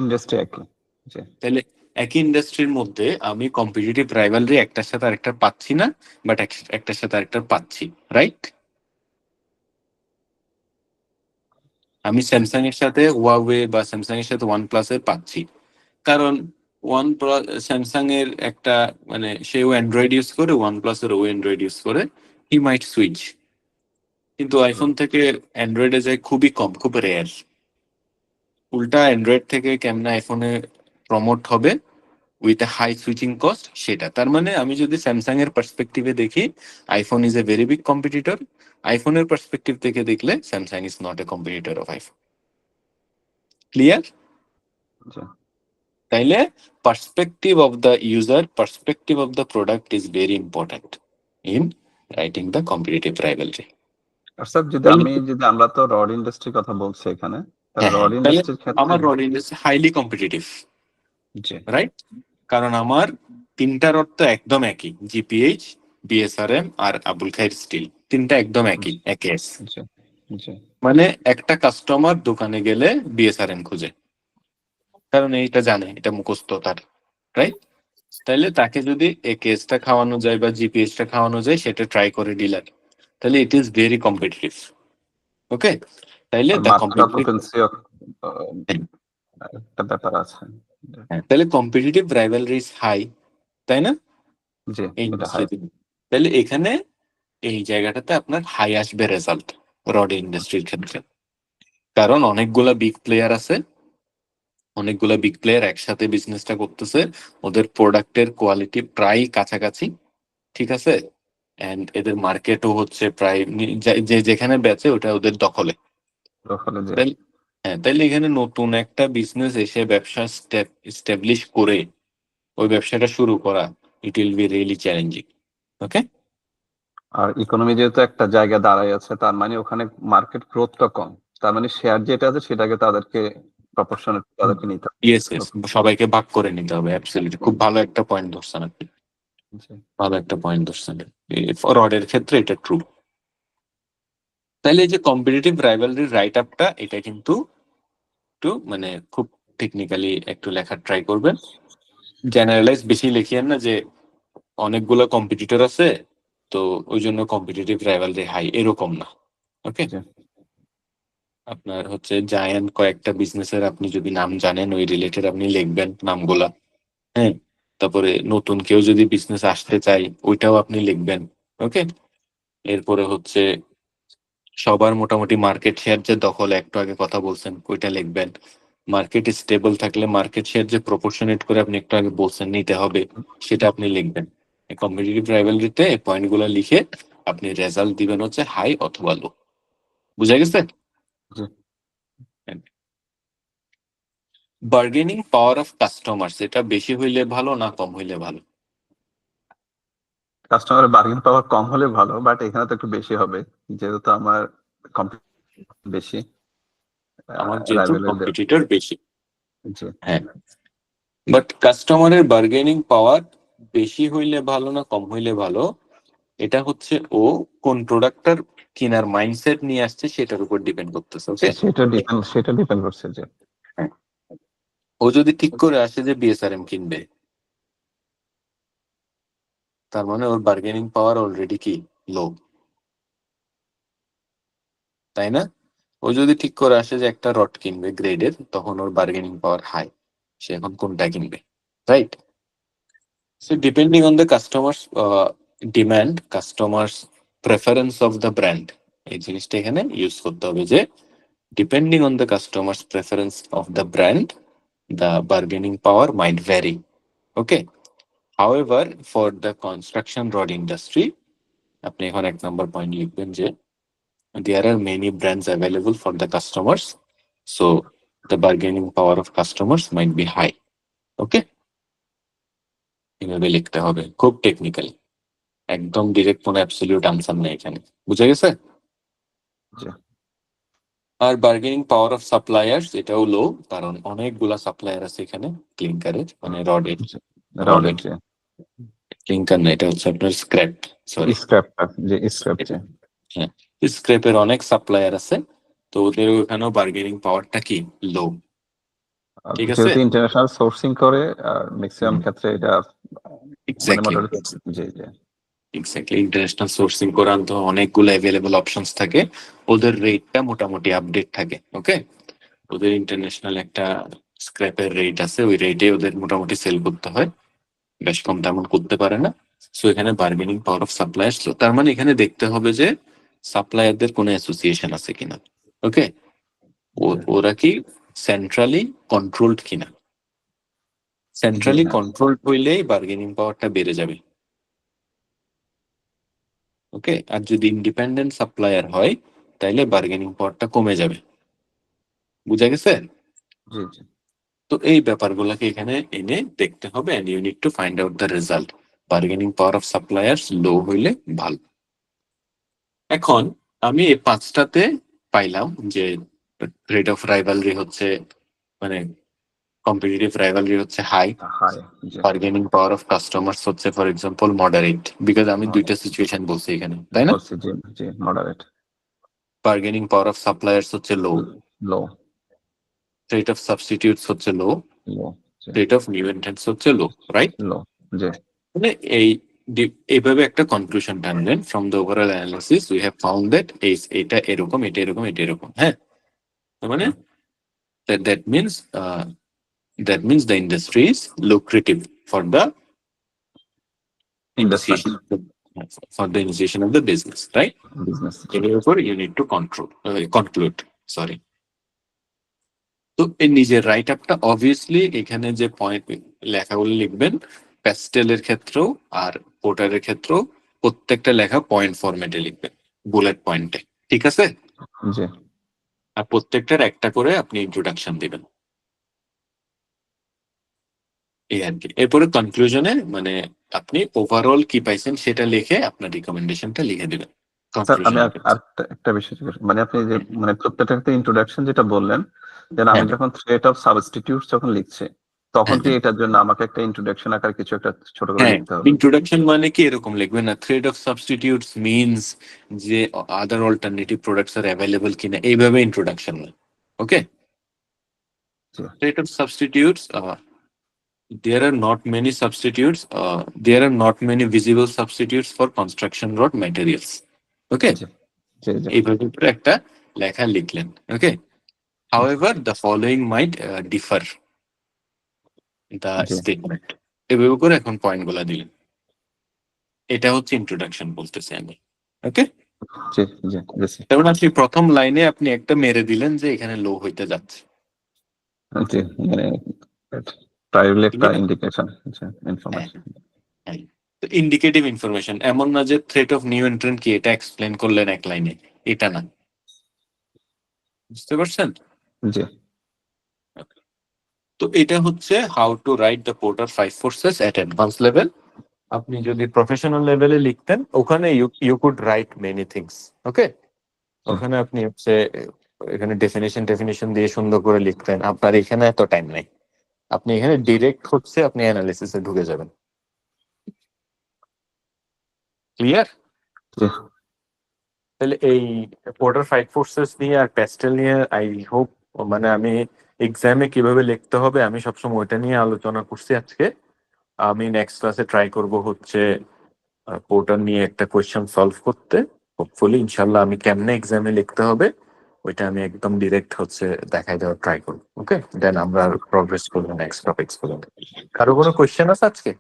ইন্ডাস্ট্রি একই। জি তাহলে একই ইন্ডাস্ট্রির মধ্যে আমি কম্পিটিটিভ রাইভালরি একটার সাথে আরেকটা পাচ্ছি না, বাট একটার সাথে আরেকটা পাচ্ছি, রাইট? আমি স্যামসাং এর সাথে ওয়াওয়ে বা স্যামসাং এর সাথে ওয়ান প্লাস এর পাচ্ছি, কারণ ওয়ান প্লাস স্যামসাং এর একটা মানে সেও অ্যান্ড্রয়েড ইউজ করে, ওয়ান প্লাস এর ও অ্যান্ড্রয়েড ইউজ করে, হি মাইট সুইচ। কিন্তু আইফোন থেকে অ্যান্ড্রয়েডে যায় খুবই কম, খুব রেয়ার। উল্টা অ্যান্ড্রয়েড থেকে কেমনে আইফোনে প্রমোট হবে with a high switching cost, সেটা। তার মানে আমি যদি স্যামসাং এর পার্সপেক্টিভে দেখি, iPhone is a very big competitor. আইফোনের পার্সপেক্টিভ থেকে দেখলে Samsung is not a competitor of iPhone. Clear? জি তাইলে perspective of the user, perspective of the product is very important in writing the competitive rivalry. আর স্যার, যদি আমরা তো রড ইন্ডাস্ট্রির কথা বলছি এখানে, তাহলে রড তাহলে ইন্ডাস্ট্রির ক্ষেত্রে আমার রড ইন্ডাস্ট্রি হাইলি কম্পিটিটিভ, জি রাইট? কারণ আমার তিনটা রড তো একদম একই, জিপিএইচ, বিএসআরএম আর আবুল খাইর স্টিল, তিনটা একদম একই, একেএস। জি জি মানে একটা কাস্টমার দোকানে গেলে বিএসআরএম খুঁজে, কারণ এইটা জানে, এটা মুখস্থ তার, রাইট? তাহলে তাকে যদি একেএসটা খাওয়ানো যায় বা জিপিএইচটা খাওয়ানো যায়, সেটা ট্রাই করে ডিলার, তাহলে ইট ইজ ভেরি কম্পিটিটিভ, ওকে? তাইলে are the market competitive, occupancy একটা ব্যাপার আছে। তাহলে কম্পিটিটিভ রাইভালরি ইজ হাই, তাই না? জি এই এটা হাই। ইন্ডাস্ট্রিতে। তাহলে এখানে এই জায়গাটাতে আপনার হাই আসবে রেজাল্ট রড ইন্ডাস্ট্রির ক্ষেত্রে, কারণ অনেকগুলা বিগ প্লেয়ার আছে, অনেকগুলা বিগ প্লেয়ার একসাথে বিজনেসটা করতেছে, ওদের প্রোডাক্টের কোয়ালিটি প্রায় কাছাকাছি, ঠিক আছে? এন্ড এদের মার্কেটও হচ্ছে প্রায় যে যেখানে বেচে ওটা ওদের দখলে। দখলে যে তাইলে হ্যাঁ, তাইলে এখানে নতুন একটা বিজনেস এসে ব্যবসা এস্টাবলিশ করে ওই ব্যবসাটা শুরু করা, it will be really challenging, okay? আর ইকোনমি যেহেতু একটা জায়গায় দাঁড়ায় আছে, তার মানে ওখানে মার্কেট গ্রোথটা কম, তার মানে শেয়ার যেটা আছে সেটাকে তাদেরকে প্রপোর্শনাল তাদেরকে নিতে হবে। ইয়েস ইয়েস, সবাইকে ভাগ করে নিতে হবে, অ্যাবসলিউটলি। খুব ভালো একটা পয়েন্ট ধরছেন আপনি, জি ভালো একটা পয়েন্ট ধরছেন। রডের ক্ষেত্রে এটা ট্রু। তাইলে এই যে কম্পিটিটিভ রাইভালরির রাইট আপটা, এটা কিন্তু একটু মানে খুব টেকনিক্যালি একটু লেখার ট্রাই করবেন। জেনারেলাইজ বেশি লিখিয়েন না যে অনেকগুলো কম্পিটিটর আছে তো ওই জন্য কম্পিটিটিভ রাইভালরি হাই, এরকম না, ওকে? জি আপনার হচ্ছে জায়ান্ট কয়েকটা বিজনেসের আপনি যদি নাম জানেন ওই রিলেটেড আপনি লিখবেন নামগুলা, হ্যাঁ? তারপরে নতুন কেউ যদি বিজনেস আসতে চায় ওইটাও আপনি লিখবেন, ওকে? এরপরে হচ্ছে সবার মোটামুটি মার্কেট শেয়ার যে দখল, একটু আগে কথা বলছেন, ওইটা লিখবেন। মার্কেট স্টেবল থাকলে মার্কেট শেয়ার যে প্রপোর্শনেট করে আপনি একটু আগে বলছেন নিতে হবে, সেটা আপনি লিখবেন। কম্পিটিটিভ রাইভালরিতে এই পয়েন্টগুলো লিখে আপনি রেজাল্ট দিবেন হচ্ছে হাই অথবা লো। বুঝা গেছে? জি বার্গেনিং পাওয়ার অফ কাস্টমার্স, এটা বেশি হইলে ভালো না কম হইলে ভালো? কাস্টমারের বার্গেনিং পাওয়ার কম হলে ভালো, বাট এখানে তো একটু বেশি হবে যেহেতু আমার বেশি আমার যেহেতু রাইভেলের। কম্পিটিটর বেশি, জি হ্যাঁ, বাট কাস্টমারের বার্গেনিং পাওয়ার বেশি হইলে ভালো না কম হইলে ভালো, এটা হচ্ছে ও কোন প্রোডাক্টটার কেনার মাইন্ডসেট নিয়ে আসছে সেটার উপর ডিপেন্ড করতেছে। ওকে, সেটা ডিপেন্ড করছে যে ও যদি ঠিক করে আসে যে বিএসআরএম কিনবে, তার মানে ওর বার্গেনিং পাওয়ার অলরেডি কি লো, তাই না? ও যদি ঠিক করে আসে যে একটা রড কিনবে গ্রেডের, তখন ওর বার্গেনিং পাওয়ার হাই, সে এখন কোনটা কিনবে, right? So depending on the customers demand, customers preference of the brand, এই জিনিসটা এখানে ইউজ করতে হবে যে depending on the customers preference of the brand, the bargaining power might vary. Okay. However, for the construction rod industry, আপনি এখন 1 number point লিখবেন যে there are many brands available for the customers, so the bargaining power of customers might be high. Okay. এভাবে লিখতে হবে, খুব টেকনিক্যাল, একদম ডিরেক্ট কোনো অ্যাবসলিউট আনসার নেই এখানে, বুঝা গেছে? জি। আর বার্গেনিং পাওয়ার অফ সাপ্লায়ার্স এটাও লো, কারণ অনেকগুলা সাপ্লায়ার আছে এখানে ক্লিংকারের, মানে রডের। রডের যে ক্লিংকার না, এটা হচ্ছে আপনার স্ক্র্যাপ, সরি স্ক্র্যাপটা, যে স্ক্র্যাপ যে হ্যাঁ, স্ক্র্যাপের অনেক সাপ্লায়ার আছে, তো ওদের ওখানেও বার্গেনিং পাওয়ারটা কি লো। ঠিক আছে, যেহেতু ইন্টারন্যাশনাল সোর্সিং করে ম্যাক্সিমাম ক্ষেত্রে এটা মানে এক্স্যাক্টলি মোটামুটি জি জি এক্স্যাক্টলি ইন্টারন্যাশনাল সোর্সিং করে আনতে অনেকগুলো অ্যাভেলেবল অপশনস থাকে, ওদের রেটটা মোটামুটি আপডেট থাকে। ওকে, ওদের ইন্টারন্যাশনাল একটা স্ক্র্যাপের রেট আছে, ওই রেটে ওদের মোটামুটি সেল করতে হয়, বেশ কম তেমন করতে পারে না। সো এখানে বার্গেনিং পাওয়ার অফ সাপ্লায়ার্স, তার মানে এখানে দেখতে হবে যে সাপ্লায়ারদের কোনো অ্যাসোসিয়েশন আছে কিনা। ওকে, ওরা কি সেন্ট্রালি কন্ট্রোলড কিনা, সেন্ট্রালি হ্যাঁ। কন্ট্রোলড হইলেই বার্গেনিং পাওয়ারটা বেড়ে যাবে। ওকে, আর যদি ইন্ডিপেন্ডেন্ট সাপ্লায়ার হয় তাইলে বার্গেনিং পাওয়ারটা কমে যাবে, বুঝা গেছে? জি জি তো এই ব্যাপারগুলোকে এখানে এনে দেখতে হবে, and you need to find out the result. Bargaining power of suppliers low হইলে ভালো। এখন আমি এই 5টাতে পাইলাম যে রেট অফ রাইভালরি হচ্ছে, মানে কম্পিটিটিভ রাইভালরি হচ্ছে হাই, হাই জি বার্গেনিং পাওয়ার অফ কাস্টমার্স হচ্ছে ফর এক্সাম্পল মডারেট, বিকজ আমি দুইটা সিচুয়েশন বলছি এখানে, তাই না? বলছি জি জি moderate bargaining power of suppliers হচ্ছে low, low rate of substitutes হচ্ছে low, low rate of new entrants হচ্ছে লো, রাইট? লো জি মানে এইভাবে একটা কনক্লুশন টানলেন, from the overall analysis we have found that এটা এরকম, এটা এরকম, এটা এরকম। হ্যাঁ, মানে that means the industry is lucrative for the initiation of the business, right? Business Therefore you need to conclude, sorry. তো এই নিজের রাইট আপটা অবভিয়াসলি এখানে যে পয়েন্ট লেখাগুলো লিখবেন, প্যাস্টেলের ক্ষেত্রেও আর পোর্টারের ক্ষেত্রেও প্রত্যেকটা লেখা পয়েন্ট ফরম্যাটে লিখবেন, বুলেট পয়েন্টে, ঠিক আছে? জি আর প্রত্যেকটার একটা করে আপনি ইন্ট্রোডাকশন দিবেন, এই আর কি। এরপরে কনক্লুশনে মানে আপনি ওভারঅল কি পাইছেন সেটা লিখে আপনার রিকমেন্ডেশনটা লিখে দিবেন। স্যার আমি আর একটা বিষয় মানে আপনি যে মানে প্রত্যেকটা ইন্ট্রোডাকশন যেটা বললেন, যেন আমি যখন থ্রেট অফ সাবস্টিটিউটস যখন লিখছি তখন কি এটার জন্য আমাকে একটা ইন্ট্রোডাকশন আকার কিছু একটা ছোট করে লিখতে হবে? ইন্ট্রোডাকশন মানে কি এরকম লিখবেন না, থ্রেড অফ সাবস্টিটিউটস মিনস যে other alternative products are available কিনা, এইভাবে ইন্ট্রোডাকশন না। Okay, threat of substitutes, there are not many substitutes, there are not many visible substitutes for construction rod materials. Okay, জি জি এইভাবে করে একটা লেখা লিখলেন। ওকে, however the following might differ the G. statement, এভাবে করে এখন পয়েন্ট গুলা দিলেন। এটা হচ্ছে ইন্ট্রোডাকশন বলতেছি আমি। ওকে, জি জি জি যেমন আপনি প্রথম লাইনে আপনি একটা মেরে দিলেন যে এখানে লো হইতে যাচ্ছে, জি মানে প্রাইভেট একটা ইন্ডিকেশন ইনফরমেশন। তো ইন্ডিকেটিভ ইনফরমেশন, এমন না যে থ্রেট অফ নিউ এন্ট্রেন্ট কি এটা এক্সপ্লেন করলেন এক লাইনে, এটা না, বুঝতে পারছেন? জি তো এটা হচ্ছে how to write the Porter 5 forces at advance level, আপনি যদি প্রফেশনাল লেভেলে লিখতেন ওখানে you could write many things. Okay, ওখানে আপনি হচ্ছে এখানে ডেফিনেশন দিয়ে সুন্দর করে লিখতেন। আপনার এখানে এত টাইম নাই, আপনি এখানে ডিরেক্ট হচ্ছে আপনি অ্যানালিসিসে ঢুকে যাবেন। ক্লিয়ার? তাহলে এই পোর্টার ফাইট ফোর্সেস নিয়ে আর প্যাস্টেল নিয়ে আই হোপ, মানে আমি এক্সামে কিভাবে লিখতে হবে আমি সবসময় ওইটা নিয়ে আলোচনা করছি আজকে। আমি নেক্সট ক্লাসে ট্রাই করব হচ্ছে পোর্টার নিয়ে একটা কোয়েশ্চেন সলভ করতে। হোপফুলি ইনশাল্লাহ আমি কেমনে এক্সামে লিখতে হবে ওইটা আমি একদম ডিরেক্ট হচ্ছে দেখাই দেওয়ার ট্রাই করবো। ওকে, দেন আমরা প্রগ্রেস করবো নেক্সট টপিকস গুলো। কারো কোনো কোয়েশ্চেন আছে আজকে?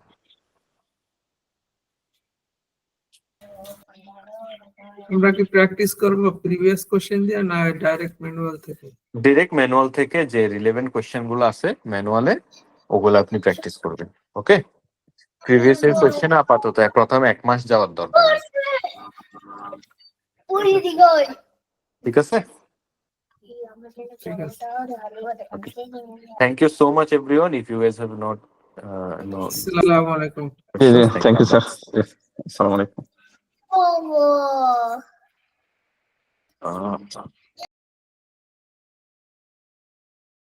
আমরা কি প্র্যাকটিস করব প্রিভিয়াস কোশ্চেন দিয়ে না ডাইরেক্ট ম্যানুয়াল থেকে? ডিরেক্ট ম্যানুয়াল থেকে যে রিলেভেন্ট কোয়েশ্চেন গুলো আছে ম্যানুয়ালে ওগুলো আপনি প্র্যাকটিস করবেন। ওকে, প্রিভিয়াস এর কোয়েশ্চেন আপাতত প্রথমে 1 মাস যাওয়ার দরকার নেই। ঠিক আছে, ঠিক আছে। Thank you so much everyone. If you guys have not আসসালামু আলাইকুম। Thank you sir. আসসালামু আলাইকুম। no